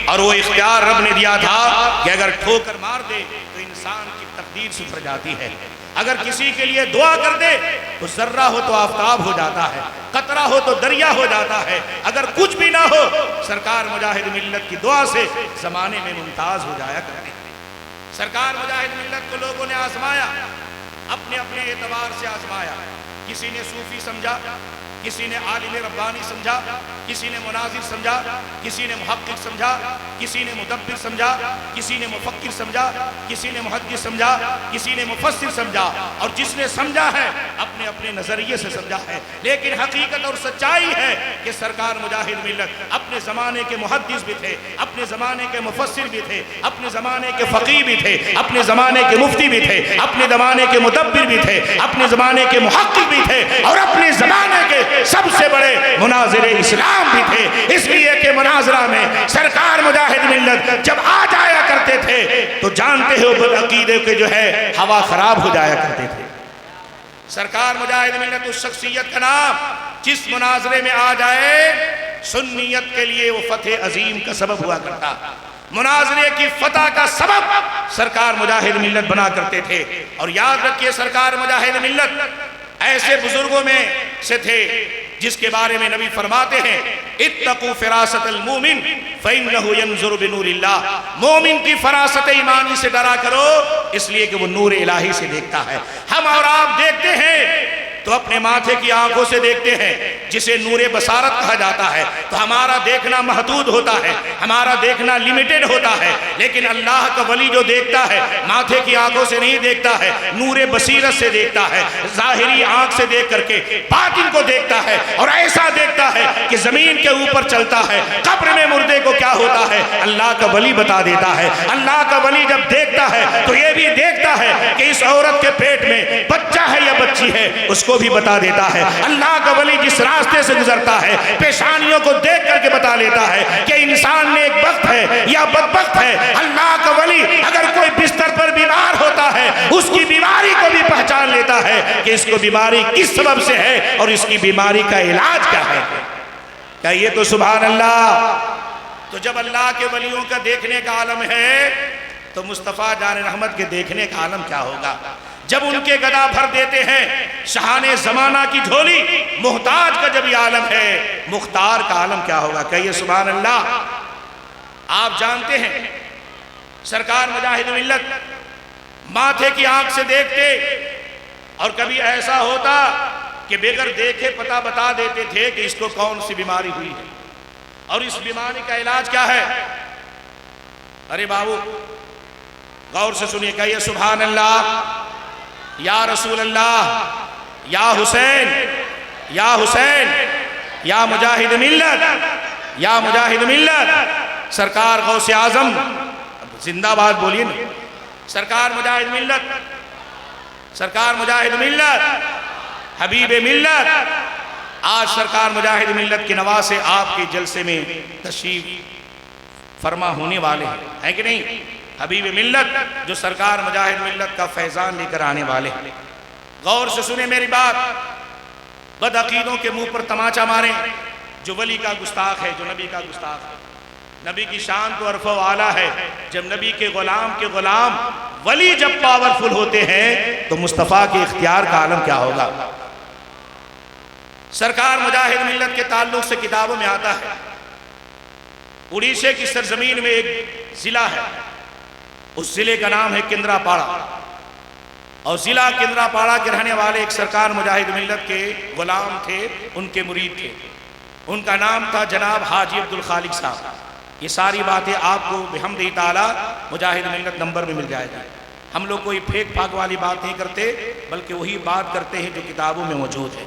और वो इख्तियार रब ने दिया था कि अगर ठोकर मार दे तो इंसान की तकदीर सुधर जाती है। अगर किसी के लिए दुआ कर दे तो जर्रा हो तो आफताब हो जाता है, कतरा हो तो दरिया हो जाता है। अगर कुछ भी ना हो, सरकार मुजाहिद मिल्लत की दुआ से जमाने में मुमताज हो जाया करते। सरकार मुजाहिद मिल्लत को लोगों ने आजमाया, अपने अपने एतबार से आजमाया। किसी ने सूफी समझा, किसी ने आलिम रब्बानी समझा, किसी ने मुनाजिर समझा, किसी ने मुहक्किक समझा, किसी ने मुदब्बिर समझा, किसी ने मुफक्किर समझा, किसी ने मुहद्दिस समझा, किसी ने मुफस्सिर समझा। और जिसने समझा है अपने अपने नजरिए से समझा है, लेकिन हकीकत और सच्चाई है कि सरकार मुजाहिद मिल्लत अपने जमाने के मुहद्दिस भी थे, अपने जमाने के मुफस्सिर भी थे, अपने जमाने के फकीह भी थे, अपने जमाने के मुफ्ती भी थे, अपने जमाने के मुदब्बिर भी थे, अपने जमाने के मुहक्किक भी थे, और अपने जमाने के सबसे बड़े मुनाजिरे इस्लाम भी थे। इसलिए कि मुनाजरा में सरकार मुजाहिद मिल्लत जब आ जाया करते थे तो जानते हो बदअकीदे के जो है हवा खराब हो जाया करते थे। सरकार मुजाहिद मिल्लत उस शख्सियत का नाम जिस मुनाजरे में आ जाए सुन्नियत के लिए वो फतेह अजीम का सबब हुआ करता, मुनाजरे की फतह का सबब सरकार मुजाहिद मिल्लत बना करते थे। और याद रखिए सरकार मुजाहिद मिल्लत ऐसे बुजुर्गों में से थे जिसके बारे में नबी फरमाते हैं, इत्तकू फिरासतल मोमिन फइन्नहु यंजुरु बिनूरिल्लाह। मोमिन की फरासत ईमानी से डरा करो, इसलिए कि वो नूर इलाही से देखता है। हम और आप देखते हैं तो अपने माथे की आंखों से देखते हैं, जिसे नूरे बसारत कहा जाता है। तो हमारा देखना महदूद होता है, हमारा देखना लिमिटेड होता है, लेकिन अल्लाह का वली जो देखता है माथे की आंखों से नहीं देखता है, नूरे बसीरत से देखता है, जाहिरी आंख से देख करके बातिन को देखता है, और ऐसा देखता है कि जमीन के ऊपर चलता है, कब्र में मुर्दे को क्या होता है अल्लाह का वली बता देता है। अल्लाह का वली जब देखता है तो ये भी देखता है कि इस औरत के पेट में बच्चा है या बच्ची है, उसको भी बता देता है। अल्लाह का वली जिस रास्ते से गुजरता है पेशानियों को देख करके बता लेता है कि इंसान ने एक वक्त है या बदबख्त है। अल्लाह का वली अगर कोई बिस्तर पर बीमार होता है उसकी बीमारी को भी पहचान लेता है कि इसको बीमारी किस सबब से है और इसकी बीमारी का इलाज क्या है। कहिए तो सुभान अल्लाह। तो जब अल्लाह के वलियों का देखने का आलम है तो मुस्तफ़ा जान रहमत के देखने का आलम क्या होगा। जब उनके गदा भर देते हैं शहाने जमाना की झोली, मुहताज का जब ये आलम है, मुख्तार का आलम क्या होगा। कहिए सुभान अल्लाह। आप जानते हैं सरकार मुजाहिद मिल्लत माथे की आंख से देखते, और कभी ऐसा होता कि बगैर देखे पता बता देते थे कि इसको कौन सी बीमारी हुई है और इस बीमारी का इलाज क्या है। अरे बाबू गौर से सुनिए, कहिए सुभान अल्लाह, या रसूल अल्लाह, या हुसैन, या हुसैन, या मुजाहिद मिल्लत, या मुजाहिद मिल्लत। सरकार गौसे आजम जिंदाबाद बोलिए ना। सरकार मुजाहिद मिल्लत, सरकार मुजाहिद मिल्लत, हबीब मिल्लत। आज सरकार मुजाहिद मिल्लत के नवाज से आपके जलसे में तशरीफ फरमा होने वाले हैं कि नहीं। हबीब मिल्लत जो सरकार मुजाहिद मिल्लत का फैजान लेकर आने वाले हैं। गौर से सुने मेरी बात, बदअकीदों के मुंह पर तमाचा मारे जो वली का गुस्ताख है, जो नबी का गुस्ताख है। नबी की शान तो अरफ़ आला है। जब नबी के गुलाम वली जब पावरफुल होते हैं तो मुस्तफ़ा के इख्तियार का आलम क्या होगा। सरकार मुजाहिद मिल्लत के ताल्लुक से किताबों में आता है, उड़ीसा की सरजमीन में एक जिला है, उस जिले का नाम है केंद्रापाड़ा, और जिला केंद्रापाड़ा के रहने वाले एक सरकार मुजाहिद मिल्लत के गुलाम थे, उनके मुरीद थे। उनका नाम था जनाब हाजी अब्दुल खालिक साहब। ये सारी बातें आपको बिहम्दिही ताला मुजाहिद मिल्लत नंबर में मिल जाएगी। हम लोग कोई फेक फाक वाली बात नहीं करते, बल्कि वही बात करते हैं जो किताबों में मौजूद है,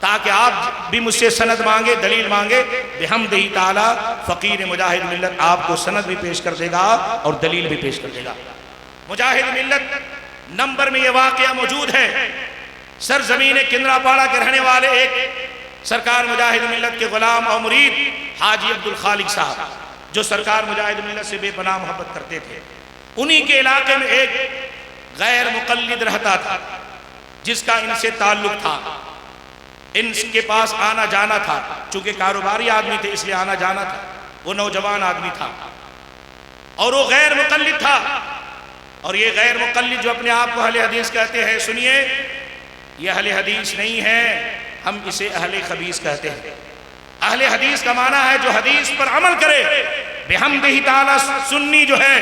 ताकि आप भी मुझसे सनद मांगे, दलील मांगे, बिहम्दिही ताला फ़कीर मुजाहिद मिल्लत आपको सनद भी पेश कर देगा और दलील भी पेश कर देगा। मुजाहिद मिल्लत नंबर में ये वाक़या मौजूद है। सरजमीन केंद्रापाड़ा के रहने वाले एक सरकार मुजाहिद मिल्लत के गुलाम और मुरीद हाजी अब्दुल खालिक साहब, जो सरकार मुजाहिद मिल्लत से बेपनाह मोहब्बत करते थे, उन्हीं के इलाके में एक गैर मुक़ल्लिद रहता था जिसका इनसे ताल्लुक था। इनके पास आना जाना था, चूंकि कारोबारी आदमी थे इसलिए आना जाना था। वो नौजवान आदमी था और वो गैर मुक़ल्लिद था। और ये गैर मुक़ल्लिद जो अपने आप को अहले हदीस कहते हैं, सुनिए, ये अहले हदीस नहीं है, हम इसे अहले खबीस कहते हैं। अहले हदीस का माना है जो हदीस पर अमल करे। बिहम्दिही ताला सुन्नी जो है,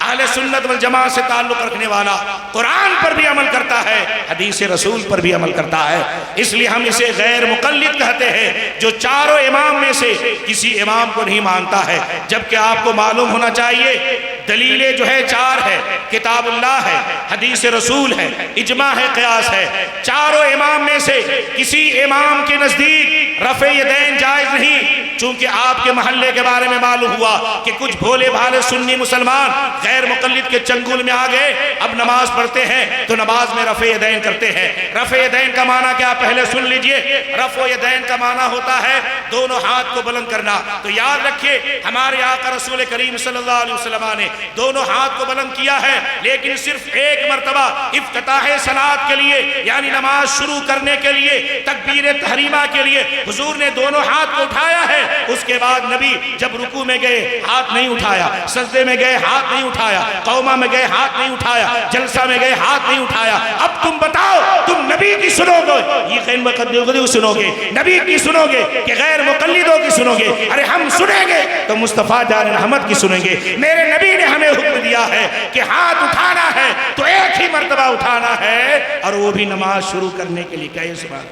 अहले सुन्नत वल जमात से ताल्लुक रखने वाला, कुरान पर भी अमल करता है, हदीस रसूल पर भी अमल करता है। इसलिए हम इसे गैर मुक़ल्लिद कहते हैं, जो चारों इमाम में से किसी इमाम को नहीं मानता है। जबकि आपको मालूम होना चाहिए दलीलें जो है चार है, किताबुल्लाह है, हदीस रसूल है, इजमा है, क़यास है। चारों इमाम में से किसी इमाम के नज़दीक रफ़े यदैन जायज़ नहीं। चूंकि आपके महल्ले के बारे में मालूम हुआ कि कुछ भोले भाले सुन्नी मुसलमान गैर मुक़ल्लिद के चंगुल में आ गए, अब नमाज पढ़ते हैं तो नमाज में रफ़े यदैन करते हैं। रफ़े यदैन का माना क्या, पहले सुन लीजिए। रफ़ो यदैन का माना होता है दोनों हाथ को बुलंद करना। तो याद रखिए, हमारे आका रसूल करीम सल्लल्लाहु अलैहि वसल्लम ने दोनों हाथ को बुलंद किया है, लेकिन सिर्फ एक मरतबा इफ्तिताह सलात के लिए, यानी नमाज शुरू करने के लिए, तकबीर तहरीमा के लिए हुजूर ने दोनों हाथ को उठाया है। उसके बाद नबी जब रुकू में गए हाथ नहीं उठाया, सजदे में गए हाथ नहीं उठाया, कौमा में गए हाथ नहीं उठाया, जलसा में गए हाथ नहीं उठाया। अब तुम बताओ, तुम नबी की सुनोगे, ये गैर मुक़ल्लिद सुनोगे, नबी की सुनोगे कि गैर मुक़ल्लिदों की सुनोगे? अरे हम सुनेंगे तो मुस्तफ़ा जान रहमत की सुनेंगे। मेरे नबी ने हमें हुक्म दिया है कि हाथ उठाना है तो एक ही मर्तबा उठाना है, और वो भी नमाज शुरू करने के लिए। क्या सुभान।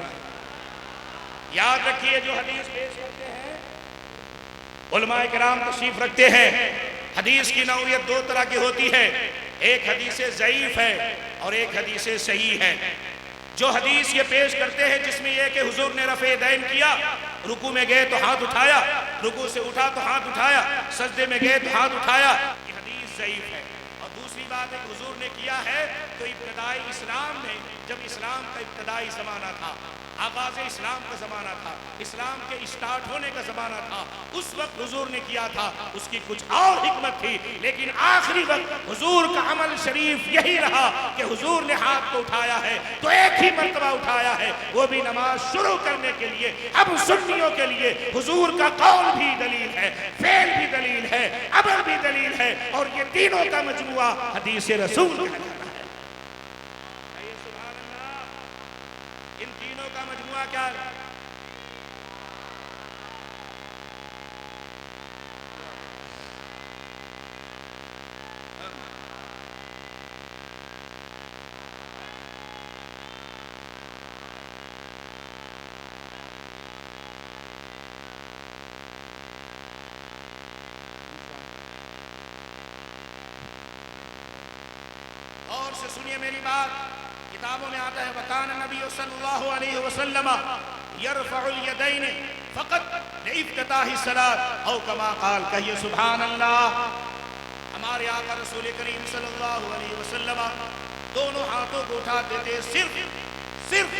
याद रखिए, जो हदीस पेश करते हैं उलमाए किराम तशरीफ रखते हैं, हदीस की नौइयत दो तरह की होती है। एक हदीस ज़ईफ़ है और एक हदीस सही है। जो हदीस ये पेश करते हैं जिसमें यह कि हुजूर ने रफ़े दैन किया, रुकू में गए तो हाथ उठाया, रुकू से उठा तो हाथ उठाया, सजदे में गए तो हाथ उठाया, ये हदीस ज़ईफ़ है। और दूसरी बात है कि हुजूर ने किया है तो इब्तदाई इस्लाम में, जब इस्लाम का इब्तदाई ज़माना था, आगाज़ इस्लाम का ज़माना था, इस्लाम के स्टार्ट होने का ज़माना था, उस वक्त हुजूर ने किया था। उसकी कुछ और हिकमत थी, लेकिन आखिरी वक्त हुजूर का अमल शरीफ यही रहा कि हुजूर ने हाथ को उठाया है तो एक ही मर्तबा उठाया है, वो भी नमाज शुरू करने के लिए। अब सुन्नियों के लिए हुजूर का कौल भी दलील है, फेल भी दलील है, अमल भी दलील है, और ये तीनों का मजमुआ हदीस रसूल है। इन तीनों का मजमुआ क्या है? से सुनिए मेरी बात, किताबों में आता है वकान नबी सल्लल्लाहु अलैहि वसल्लम यरफ़उल यदैन फ़क़त लिइफ्तिताहि सलात औ कमा क़ाल, कहिए सुभान अल्लाह। हमारे आका रसूल करीम सल्लल्लाहु अलैहि वसल्लम दोनों हाथों को उठाते थे सिर्फ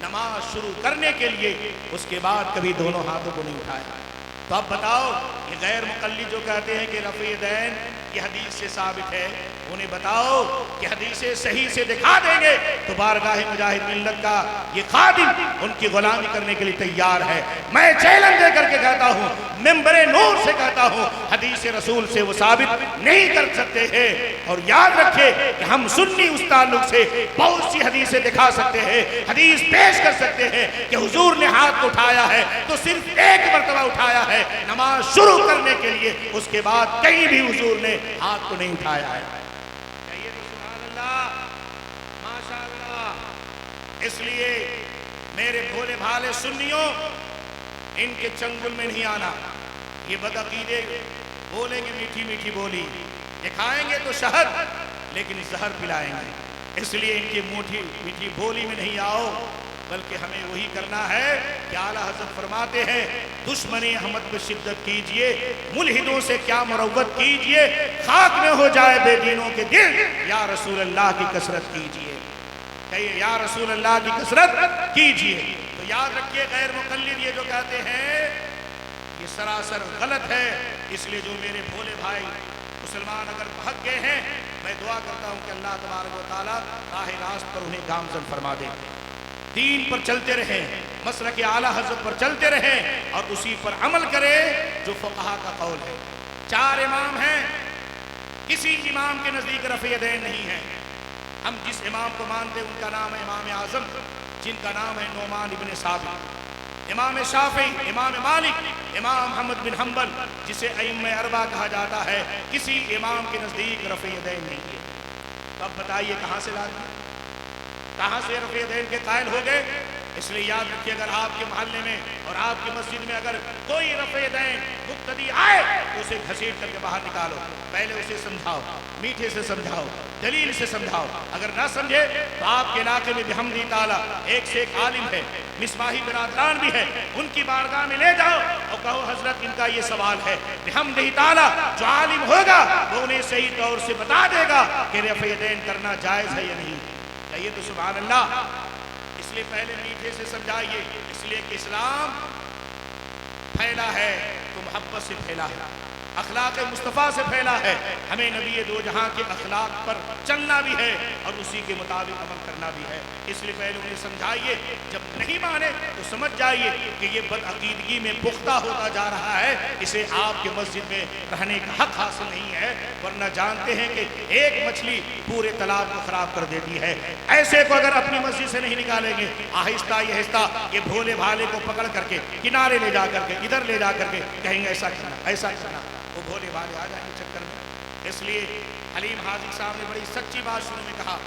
नमाज शुरू करने के लिए, उसके बाद कभी दोनों हाथों को नहीं उठाया। तो अब बताओ, ये गैर मुक़ल्लिद जो कहते हैं कि रफ़े यदैन ये हदीस से साबित है, उन्हें बताओ कि हदीसें सही से दिखा देंगे तो बारगाह मुजाहिद मिल्लत का ये खादिम उनकी गुलामी करने के लिए तैयार है। मैं चैलेंज दे करके कहता हूँ, मिंबरे नूर से कहता हूँ, हदीस रसूल से वो साबित नहीं कर सकते हैं। और याद रखिए कि हम सुन्नी उस ताल्लुक से बहुत सी हदीसें दिखा सकते हैं, हदीस पेश कर सकते हैं कि हुजूर ने हाथ को उठाया है तो सिर्फ एक मरतबा उठाया है नमाज शुरू करने के लिए, उसके बाद कहीं भी हुजूर ने हाथ को नहीं उठाया है। माशाअल्लाह। इसलिए मेरे भोले भाले सुन्नियों, इनके चंगुल में नहीं आना। ये बदअकीदे बोलेंगे मीठी मीठी बोली, दिखाएंगे तो शहद लेकिन जहर पिलाएंगे। इसलिए इनकी मीठी मीठी बोली में नहीं आओ, बल्कि हमें वही करना है कि आला हज़रत फरमाते हैं, दुश्मनी अहमद पे शिद्दत कीजिए, मुल्हिदों से क्या मुरव्वत कीजिए, खाक में हो जाए बेदीनों के दिल, या रसूल अल्लाह की कसरत कीजिए। कहिए या रसूल अल्लाह की कसरत कीजिए। तो याद रखिए, गैर मुक़ल्लिद ये जो कहते हैं ये सरासर गलत है। इसलिए जो मेरे भोले भाई मुसलमान अगर भाग गए हैं, मैं दुआ करता हूँ कि अल्लाह तबारक व तआला राह रास्त पर उन्हें गामज़न फरमा दे, दीन पर चलते रहें, मसलक आला हज़रत पर चलते रहें और उसी पर अमल करें जो फ़क़हा का कौल है। 4 इमाम हैं, किसी इमाम के नज़दीक रफ़े यदैन नहीं है। हम जिस इमाम को मानते हैं उनका नाम है इमाम आज़म, जिनका नाम है नोमान इब्न साबित, इमाम शाफ़ी, इमाम मालिक, इमाम अहमद बिन हम्बल, जिसे अइम्मा अरबा कहा जाता है, किसी इमाम के नज़दीक रफ़े यदैन नहीं है। तो अब बताइए कहाँ से ला दिया, कहाँ से रफ़े यदैन के कायल हो गए? इसलिए याद रखिए, अगर आपके मोहल्ले में और आपकी मस्जिद में अगर कोई रफ़े यदैन मुक्तदी आए तो उसे घसीट करके बाहर निकालो। पहले उसे समझाओ, मीठे से समझाओ, दलील से समझाओ। अगर ना समझे तो आपके इलाके में बिहम्दी ताला एक से एक आलिम है, मिसबाही बिरादरान भी है, उनकी बारगाह में ले जाओ और कहो हजरत इनका ये सवाल है। बिहम्दी ताला जो आलिम होगा वो उन्हें सही तौर से बता देगा कि रफ़े यदैन करना जायज़ है या नहीं। कहिए तो सुभान अल्लाह। इसलिए पहले मीठे से समझाइए, इसलिए कि इस्लाम फैला है तो मोहब्बत से फैला है, अखलाक मुस्तफ़ा से फैला है। हमें नबी दो जहां के अखलाक पर चलना भी है और उसी के मुताबिक अमल करना भी है। इसलिए पहले उन्हें समझाइए, जब नहीं माने तो समझ जाइए कि ये बदअकीदगी में पुख्ता होता जा रहा है, इसे आपके मस्जिद में रहने का हक हासिल नहीं है। वरना जानते हैं कि एक मछली पूरे तालाब को खराब कर देती है। ऐसे को अगर अपनी मस्जिद से नहीं निकालेंगे, आहिस्ता आहिस्ता ये भोले भाले को पकड़ करके किनारे ले जा करके, इधर ले जा करके कहेंगे ऐसा करना ऐसा करना, वो भोले भाले आ जाएंगे चक्कर में। इसलिए हलीम हाजी साहब ने बड़ी सच्ची बात शुरू में कहा,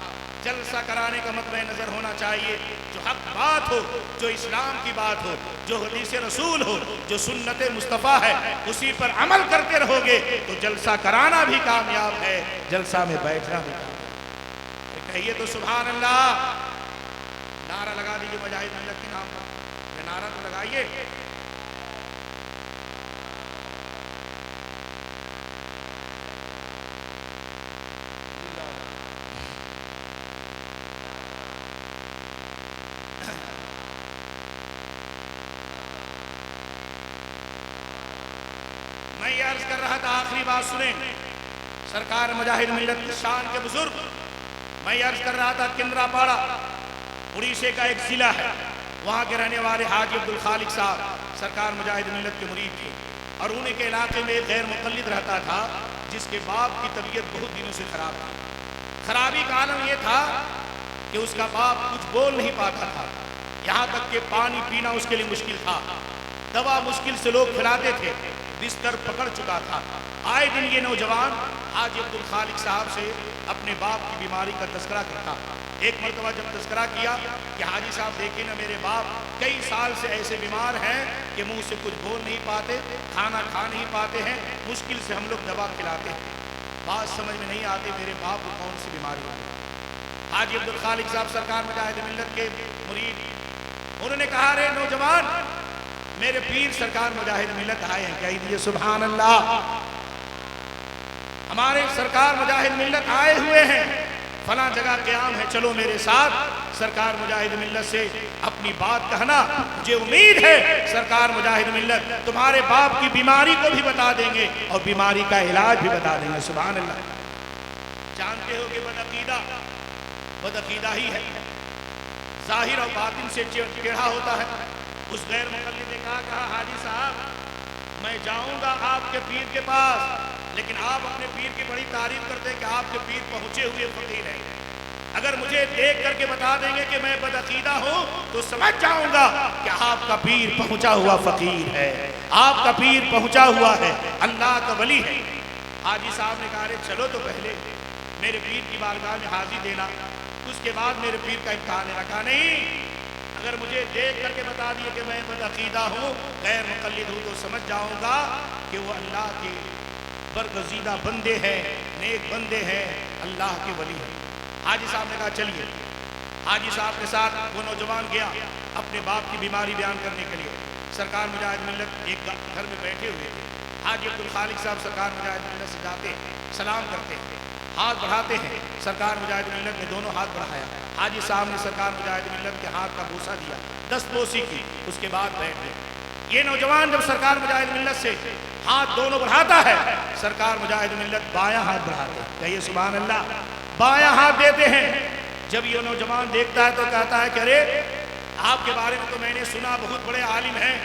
जलसा कराने का मतलब नज़र होना चाहिए जो हक बात हो, जो इस्लाम की बात हो, जो हदीस रसूल हो, जो सुन्नत मुस्तफ़ा है, उसी पर अमल करते रहोगे तो जलसा कराना भी कामयाब है, जलसा में बैठना भी कामयाब है। कहिए तो सुभान अल्लाह। नारा लगा दीजिए मुजाहिद मिल्लत के नाम पर, नारा तो लगाइए। मैं ये अर्ज कर रहा था, आखिरी बात सुने, सरकार मुजाहिद मिल्लत की शान के बुजुर्ग, मैं ये अर्ज कर रहा था, केंद्रापाड़ा उड़ीसा का एक जिला है, वहाँ के रहने वाले हाजी अब्दुल खालिक साहब सरकार मुजाहिद मिल्लत के मुरीद थे और उन्हीं के इलाके में एक गैर मुक़ल्लिद रहता था जिसके बाप की तबीयत बहुत दिनों से खराब थी। खराबी का आलम यह था कि उसका बाप कुछ बोल नहीं पाता था, यहाँ तक कि पानी पीना उसके लिए मुश्किल था, दवा मुश्किल से लोग खिलाते थे, बिस्तर पकड़ चुका था। आए दिन ये नौजवान हाजी अब्दुल खालिक साहब से अपने बाप की बीमारी का तस्करा करता। एक मरतबा जब तस्करा किया कि हाजी साहब देखिए ना, मेरे बाप कई साल से ऐसे बीमार हैं कि मुंह से कुछ बोल नहीं पाते, खाना खा नहीं पाते हैं, मुश्किल से हम लोग दवा खिलाते हैं, बात समझ में नहीं आती मेरे बाप को कौन सी बीमारी हो। हाजी अब्दुल खालिक साहब सरकार मुजाहिद मिल्लत के मुरीद, उन्होंने कहा रे नौजवान, मेरे पीर सरकार मुजाहिद मिल्लत आए हैं। कह दिए सुभान अल्लाह, हमारे सरकार मुजाहिद मिल्लत आए हुए हैं, फला जगह क़याम है, चलो मेरे साथ सरकार मुजाहिद मिल्लत से अपनी बात कहना। मुझे उम्मीद है सरकार मुजाहिद मिल्लत तुम्हारे बाप की बीमारी को भी बता देंगे और बीमारी का इलाज भी बता देंगे। सुभान अल्लाह। जानते हो कि बदअकीदा ही है, जाहिर और बातिन से टेढ़ा होता है। उस गैर मुक़ल्लिद ने कहा हाजी साहब मैं जाऊंगा आपके पीर के पास, लेकिन आप अपने पीर की बड़ी तारीफ करते हैं कि आपके पीर पहुंचे हुए फकीर हैं। अगर मुझे देख करके बता देंगे कि मैं बदअकीदा हूं तो समझ जाऊंगा कि आपका पीर पहुंचा हुआ फकीर है, आपका पीर पहुंचा हुआ है, अल्लाह का वली है। हाजी साहब ने कहा चलो तो पहले मेरे पीर की बारगाह में हाजिर देना, उसके बाद मेरे पीर का इम्तिहान लेना। कहा नहीं, अगर मुझे देख करके बता दिए कि मैं बदअकीदा हूँ, गैर मुक़ल्लिद हूँ, तो समझ जाऊंगा कि वो अल्लाह के बरगज़ीदा बंदे हैं, नेक बंदे हैं, अल्लाह के वली हैं। हाजी साहब ने कहा चलिए। हाजी साहब के साथ वो नौजवान गया अपने बाप की बीमारी बयान करने के लिए। सरकार मुजाहिद मिल्लत एक घर में बैठे हुए थे। हाजी अब्दुल खालिक साहब सरकार मुजाहिद मिल्लत से जाते हैं, सलाम करते हैं, हाथ बढ़ाते हैं। सरकार मुजाहिद मिल्लत ने दोनों हाथ बढ़ाया। हाजी साहब ने सरकार मुजाहिद मिल्लत के हाथ का बोसा दिया, दस्तबोसी की, उसके बाद बैठ गए। ये नौजवान जब सरकार मुजाहिद मिल्लत से हाथ दोनों बढ़ाता है, सरकार मुजाहिद मिल्लत बायां हाथ बढ़ाते हैं। कहिए सुभान अल्लाह। बायां हाथ देते हैं। जब ये नौजवान देखता है तो कहता है कि अरे आपके बारे में तो मैंने सुना, बहुत बड़े आलिम हैं,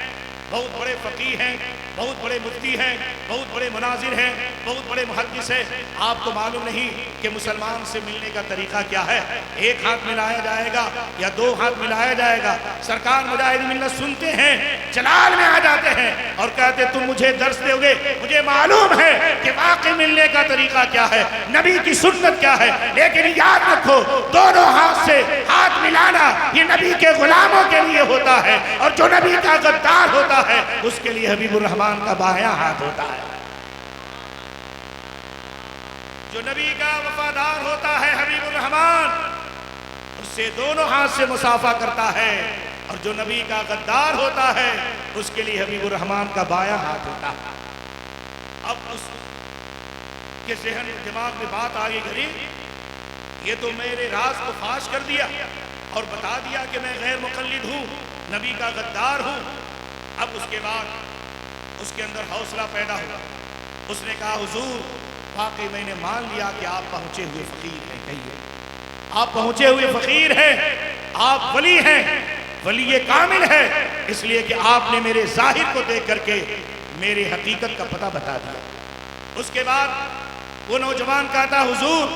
बहुत बड़े फ़कीह हैं, बहुत बड़े मुफ्ती हैं, बहुत बड़े मुनाजिर हैं, बहुत बड़े मुहद्दिस हैं। आपको मालूम नहीं कि मुसलमान से मिलने का तरीका क्या है? एक हाथ मिलाया जाएगा या दो हाथ मिलाया जाएगा। सरकार मुजाहिद मिल्लत सुनते हैं, जलाल में आ जाते हैं और कहते तुम मुझे दर्स दोगे? मुझे मालूम है कि वाकई मिलने का तरीका क्या है, नबी की सुन्नत क्या है, लेकिन याद रखो दोनों हाथ से हाथ मिलाना ये नबी के गुलामों के लिए होता है, और जो नबी का गद्दार होता है उसके लिए हबीबुर रहमान का बायां हाथ होता है। जो नबी का वफादार होता है हबीबुर रहमान, उससे दोनों हाथ से मुसाफा करता है, और जो नबी का गद्दार होता है उसके लिए हबीबुर रहमान का बायां हाथ होता है। अब उसके ज़हन दिमाग में बात आ गई, गरीब ये तो मेरे राज को फाश कर दिया और बता दिया कि मैं गैर मुक़ल्लिद हूँ, नबी का गद्दार हूँ। अब उसके बाद उसके अंदर हौसला पैदा हुआ। उसने कहा हुजूर वाकई मैंने मान लिया कि आप पहुँचे हुए फ़कीर हैं। कहिए आप पहुँचे हुए फ़कीर हैं, आप वली हैं, वली कामिल है, इसलिए कि आपने मेरे ज़ाहिर को देख करके मेरे हकीकत का पता बता दिया। उसके बाद वो नौजवान कहता हुजूर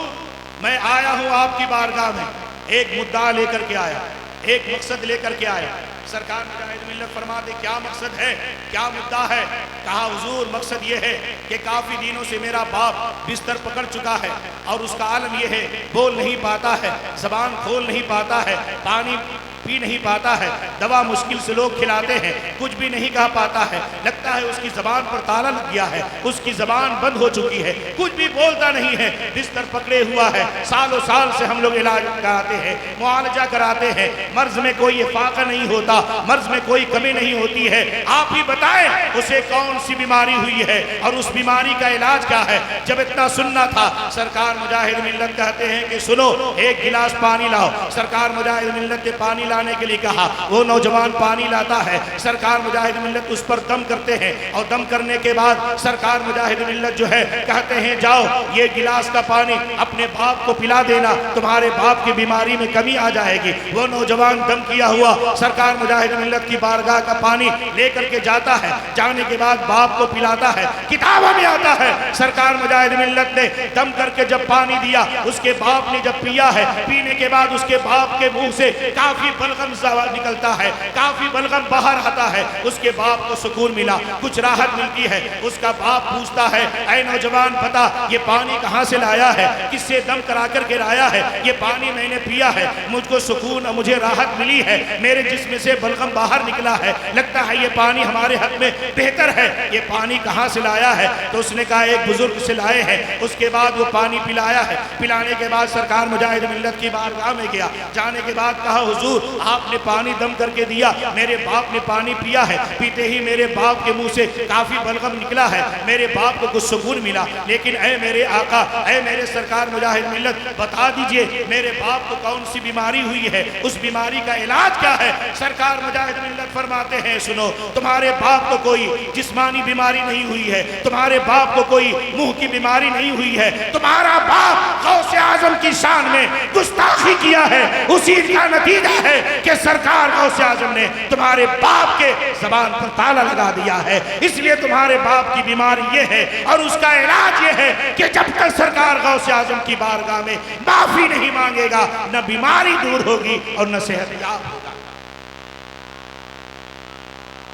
मैं आया हूँ आपकी बारगाह में, एक मुद्दा लेकर के आया, एक मकसद लेकर के आया। सरकार मुजाहिद मिल्लत फरमाते क्या मकसद है, क्या मुद्दा है? कहा हुजूर मकसद ये है कि काफ़ी दिनों से मेरा बाप बिस्तर पकड़ चुका है और उसका आलम ये है बोल नहीं पाता है, ज़बान खोल नहीं पाता है, पानी पी नहीं पाता है, दवा मुश्किल से लोग खिलाते हैं, कुछ भी नहीं कह पाता है, लगता है उसकी ज़बान पर ताला लग गया है, उसकी ज़बान बंद हो चुकी है, कुछ भी बोलता नहीं है, बिस्तर पकड़े हुआ है। सालों साल से हम लोग इलाज कराते हैं, मुआलजा कराते हैं, मर्ज में कोई इफाका नहीं होता, मर्ज में कोई कमी नहीं होती है। आप ही बताएं उसे कौन सी बीमारी हुई है और उस बीमारी का इलाज क्या है? जब इतना सुनना था, सरकार मुजाहिद मिल्लत कहते हैं कि सुनो एक गिलास पानी लाओ। सरकार मुजाहिद मिल्लत ने पानी लाने के लिए कहा, वो नौजवान पानी लाता है। सरकार मुजाहिद मिल्लत उस पर दम करते हैं और दम करने के बाद सरकार मुजाहिद मिल्लत जो है कहते हैं जाओ ये गिलास का पानी अपने बाप को पिला देना, तुम्हारे बाप की बीमारी में कमी आ जाएगी। वो नौजवान दम किया हुआ सरकार मुजाहिद मिल्लत की बारगाह का पानी लेकर के जाता है, जाने के बाद बाप को पिलाता है। किताबों में आता है सरकार मुजाहिद मिल्लत ने दम करके जब पानी दिया, उसके बाप ने जब पिया है, पीने के बाद उसके बाप के मुंह से काफी बलगम निकलता है, काफी बलगम बाहर आता है। उसके बाप को सुकून मिला, कुछ राहत मिलती है। उसका बाप पूछता है, ऐ नौजवान बता ये पानी कहाँ से लाया है, किससे दम करा कर के लाया है? ये पानी मैंने पिया है, मुझको सुकून और मुझे राहत मिली है, मेरे जिस्म से बलगम बाहर निकला है, लगता है ये पानी हमारे हक में बेहतर है। ये पानी कहाँ से लाया है? तो उसने कहा एक बुजुर्ग से लाए हैं। उसके बाद वो पानी पिलाया है। पिलाने के बाद सरकार मुजाहिद मिल्लत की बारगाह में गया। जाने के बाद कहा हुजूर आपने पानी दम करके दिया, मेरे बाप ने पानी पिया है, पीते ही मेरे बाप के मुंह से काफी बलगम निकला है, मेरे बाप को कुछ सुकून मिला। लेकिन ऐ मेरे आका, ऐ मेरे सरकार मुजाहिद मिल्लत, बता दीजिए मेरे बाप को कौन सी बीमारी हुई है, उस बीमारी का इलाज क्या है? सरकार मुजाहिद मिल्लत फरमाते हैं सुनो, तुम्हारे बाप को कोई जिस्मानी बीमारी नहीं हुई है, तुम्हारे बाप को कोई मुंह की बीमारी नहीं हुई है, तुम्हारा बाप गौसे आजम की शान में गुस्ताखी किया है, उसी का नतीजा है कि सरकार गौसे आजम ने तुम्हारे बाप के जबान पर ताला लगा दिया है। इसलिए तुम्हारे बाप की बीमारी ये है और उसका इलाज ये है कि जब तक सरकार गौसे आजम की बारगाह में माफी नहीं मांगेगा न बीमारी दूर होगी और न सेहतयाब होगा।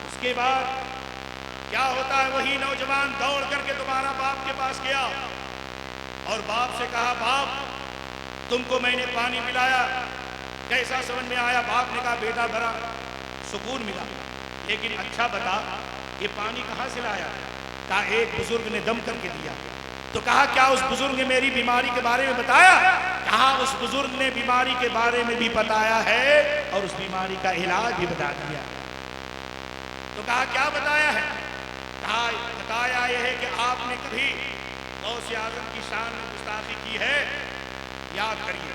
उसके बाद क्या होता है? वही नौजवान दौड़ करके दोबारा बाप के पास गया और बाप से कहा, बाप तुमको मैंने पानी पिलाया, कैसा समझ में आया? बाप ने कहा, बेटा बड़ा सुकून मिला, लेकिन अच्छा बता ये पानी कहाँ से लाया? कहा एक बुजुर्ग ने दम करके दिया। तो कहा क्या उस बुजुर्ग ने मेरी बीमारी के बारे में बताया? कहा उस बुजुर्ग ने बीमारी के बारे में भी बताया है और उस बीमारी का इलाज भी बता दिया। तो कहा क्या बताया है? कहा बताया यह है कि आपने कभी गौसे आजम की शान में गुस्ताखी की है? याद करिए,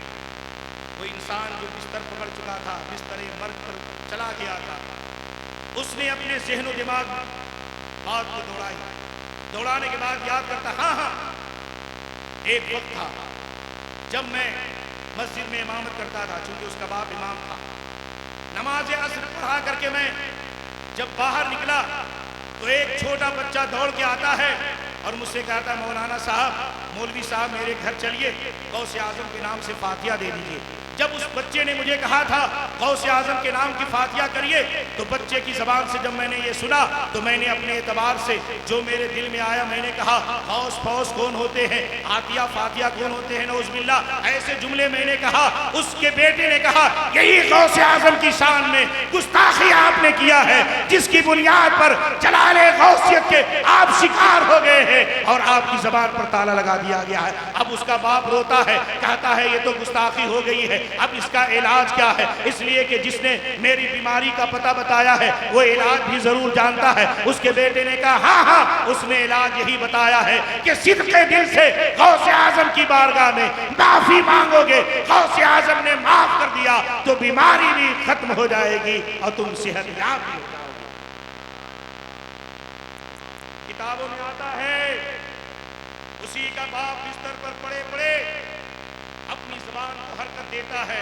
कोई इंसान जो बिस्तर पकड़ चुका था, बिस्तर मर्द पर चला गया था, उसने अपने ज़हन दिमाग बात को दौड़ाई। दौड़ाने के बाद याद करता, हाँ हाँ एक वक्त था जब मैं मस्जिद में इमामत करता था, चूंकि उसका बाप इमाम था। नमाज असर पढ़ा करके मैं जब बाहर निकला तो एक छोटा बच्चा दौड़ के आता है और मुझसे कहता, मौलाना साहब, मौलवी साहब मेरे घर चलिए, गौसे आजम के नाम से फातिहा दे दीजिए। जब उस बच्चे ने मुझे कहा था गौसे आजम के नाम की फातिहा करिए, तो बच्चे की जबान से जब मैंने ये सुना तो मैंने अपने एतबार से जो मेरे दिल में आया मैंने कहा, गौस फौस कौन होते हैं, आतिया फातिहा कौन होते हैं, नौज़ुबिल्ला, ऐसे जुमले मैंने कहा। उसके बेटे ने कहा, यही गौसे आजम की शान में गुस्ताखी आपने किया है, जिसकी बुनियाद पर जलाले गौसियत के आप शिकार हो गए हैं और आपकी जबान पर ताला लगा दिया गया है। अब उसका बाप रोता है, कहता है ये तो गुस्ताखी हो गई है, अब इसका इलाज क्या है? इसलिए कि जिसने मेरी बीमारी का पता बताया है वो इलाज भी जरूर जानता है। उसके बेटे ने कहा, हाँ हाँ उसने इलाज यही बताया है कि सिद्क़े दिल से गौसे आजम की बारगाह में माफी मांगोगे, गौसे आजम ने माफ कर दिया तो बीमारी भी खत्म हो जाएगी और तुम सेहतयाब भी हो जाओगे। किताबों में आता है उसी का बाप बिस्तर पर पड़े पड़े अपनी ज़बान को हरकत देता है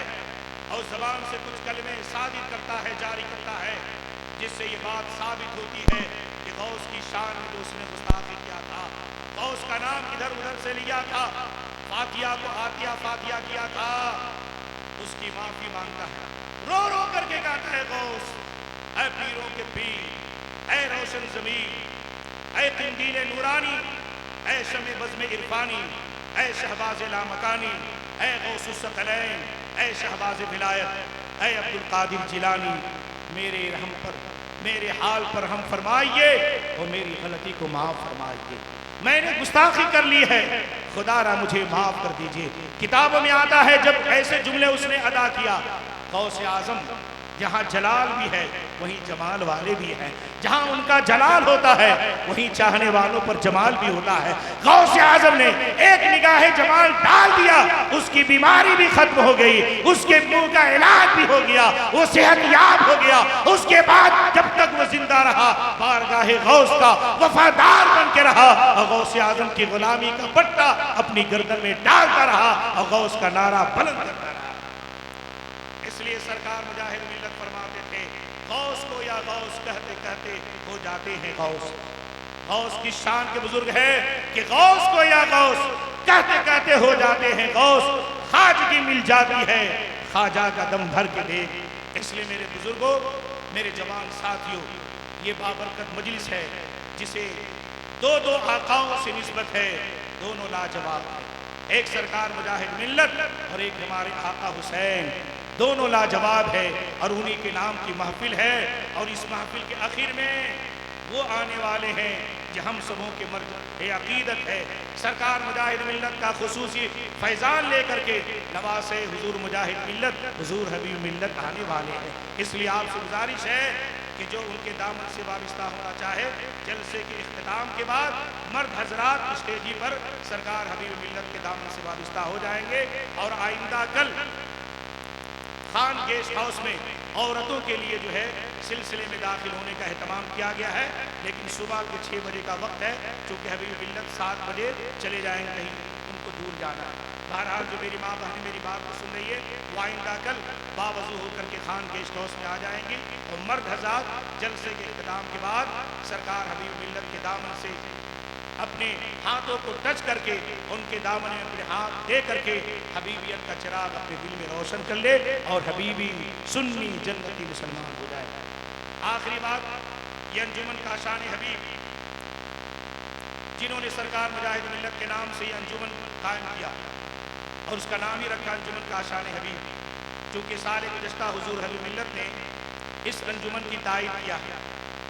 और ज़बान से कुछ कलमे साबित करता है, जारी करता है, जिससे ये बात साबित होती है कि गौस की शान में जो उसने गुस्ताखी किया था, गौस का नाम इधर उधर से लिया था, फातिहा को आतिया फातिहा किया था, उसकी माफी मांगता है, रो रो करके कहता है, गौस ऐ पीरों के पीर, ऐ रोशन ज़मीन, ऐ किंदील नूरानी, ऐ शमे बज़्म इरफानी, ऐ शहबाज लामकानी, ऐ गौसुस सकलैन, ऐ शहबाज विलायत, ऐ अब्दुल कादिर जिलानी, मेरे रहम पर, मेरे हाल पर हम फरमाइए और मेरी गलती को माफ फरमाइए। मैंने गुस्ताखी कर ली है, खुदारा मुझे माफ कर दीजिए। किताबों में आता है जब ऐसे जुमले उसने अदा किया, गौसे आजम जहाँ जलाल भी है वहीं जमाल वाले भी हैं, जहाँ उनका जलाल होता है वहीं चाहने वालों पर जमाल भी होता है। गौसे आजम ने एक निगाह जमाल डाल दिया, उसकी बीमारी भी खत्म हो गई, उसके मुंह का इलाज भी हो गया, वो सेहतयाब हो गया। उसके बाद जब तक वो जिंदा रहा बारगाह गौस का वफादार बन के रहा और गौसे आजम की गुलामी का पट्टा अपनी गर्दन में डालता रहा और गौस का नारा बुलंद करता रहा। इसलिए सरकार मुजाहिद मिल्लत फरमाते थे, गौस को या गौस कहते कहते हो जाते हैं गौस। गौस की शान के बुजुर्ग है कि गौस को या गौस कहते कहते हो जाते हैं गौस। खाजगी मिल जाती है ख्वाजा का दम भर के देख, इसलिए मेरे बुजुर्गों, मेरे जवान साथियों, ये बाबरकत मजलिस है जिसे दो दो आकाओं से निस्बत है, दोनों लाजवाब है। एक सरकार मुजाहिद मिल्लत और एक हमारे आका हुसैन, दोनों लाजवाब है और उन्हीं के नाम की महफिल है। और इस महफिल के आखिर में वो आने वाले हैं जो हम सबों के मर्द ये अकीदत है। सरकार मुजाहिद मिल्लत का खुसूसी फैज़ान लेकर के नवासे हुजूर मुजाहिद मिल्लत हुजूर हबीब मिल्लत आने वाले हैं। इसलिए आपसे गुजारिश है कि जो उनके दामन से वाबस्ता होना चाहे, जलसे के इख्तिताम के बाद मर्द हजरात स्टेजी पर सरकार हबीब मिल्लत के दामन से वाबस्ता हो जाएंगे। और आइंदा कल खान गेस्ट हाउस में औरतों के लिए जो है सिलसिले में दाखिल होने का एहतमाम किया गया है, लेकिन सुबह के 6 बजे का वक्त है, चूँकि हबीब मिल्लत 7 बजे चले जाएंगे, कहीं उनको दूर जाना है। बहरहाल जो मेरी माँ बहनें मेरी बात को सुन रही है, वो आइंदा कल बावजू होकर के खान गेस्ट हाउस में आ जाएंगी और मर्द हज़रात जलसे के इख्तिताम के बाद सरकार हबीब मिल्लत के दामन से अपने हाथों को टच करके उनके दामन में अपने हाथ दे करके हबीबियत का चिराग अपने दिल में रोशन कर ले और हबीबी सुन्नी जन्नती मुसलमान हो जाए। आखिरी बात, ये अंजुमन का शान हबीब, जिन्होंने सरकार मुजाहिद मिल्लत के नाम से ये अंजुमन कायम किया और उसका नाम ही रखा अंजुमन का शान हबीब, चूँकि साल गुज़श्ता हुजूर हबीब मिल्लत ने इस अंजुमन की तायद किया है।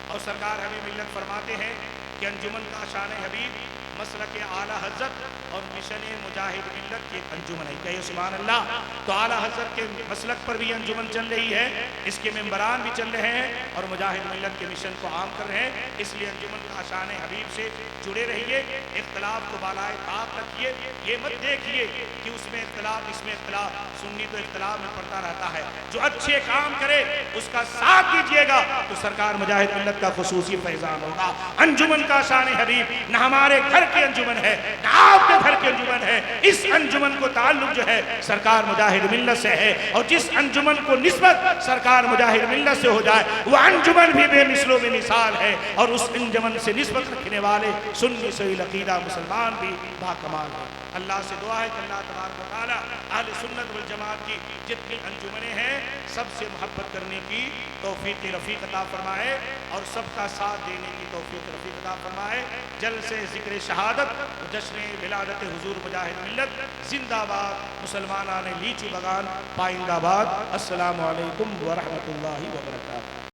और सरकार हबीब मिल्लत फरमाते हैं कि अंजुमन का शान हबीब मसलक आला हज़रत और मिशन मुजाहिद मिल्लत की एक अंजुमन है। कहिए सुभान अल्लाह। तो आला हज़रत के मसलक पर भी अंजुमन चल रही है, इसके मेंबरान भी चल रहे हैं और मुजाहिद मिल्लत के मिशन को आम कर रहे हैं। इसलिए अंजुमन का शान हबीब से जुड़े रहिए, इख्तलाफ को बालाए ताक रखिए। ये मत देखिए कि उसमें इख्तलाफ इसमें इख्तलाफ, सुन्नी तो इख्तलाफ में पड़ता रहता है। जो अच्छे काम करे उसका साथ दीजिएगा तो सरकार मुजाहिद मिल्लत का खुसूसी फैज़ान होगा। अंजुमन का शान हबीब न हमारे घर के अंजुमन है न आपके घर के अंजुमन है, इस अंजुमन को ताल्लुक जो है सरकार मुजाहिद मिल्लत से है। और जिस अंजुमन को निस्बत सरकार मुजाहिद मिल्लत से हो जाए वह अंजुमन भी बेमिसलो बेमिसाल है। और उस अंजुमन से निस्बत रखने वाले सुन्नी सही अकीदा मुसलमान भी बाकमाल है। अल्लाह से दुआ है कि अल्लाह तबारक व तआला अहले सुन्नत वल जमात की जितनी अंजुमनें हैं सबसे मोहब्बत करने की तौफीक रफ़ीक अता फरमाए और सबका साथ देने की तौफीक रफ़ीक अता फरमाए। जल्द से ज़िक्र शहादत जश्न विलादत हुजूर मुजाहिद मिल्लत जिंदाबाद, मुसलमानान लीचू बगान पाइंदाबाद। अस्सलामु अलैकुम व रहमतुल्लाहि व बरकातहू।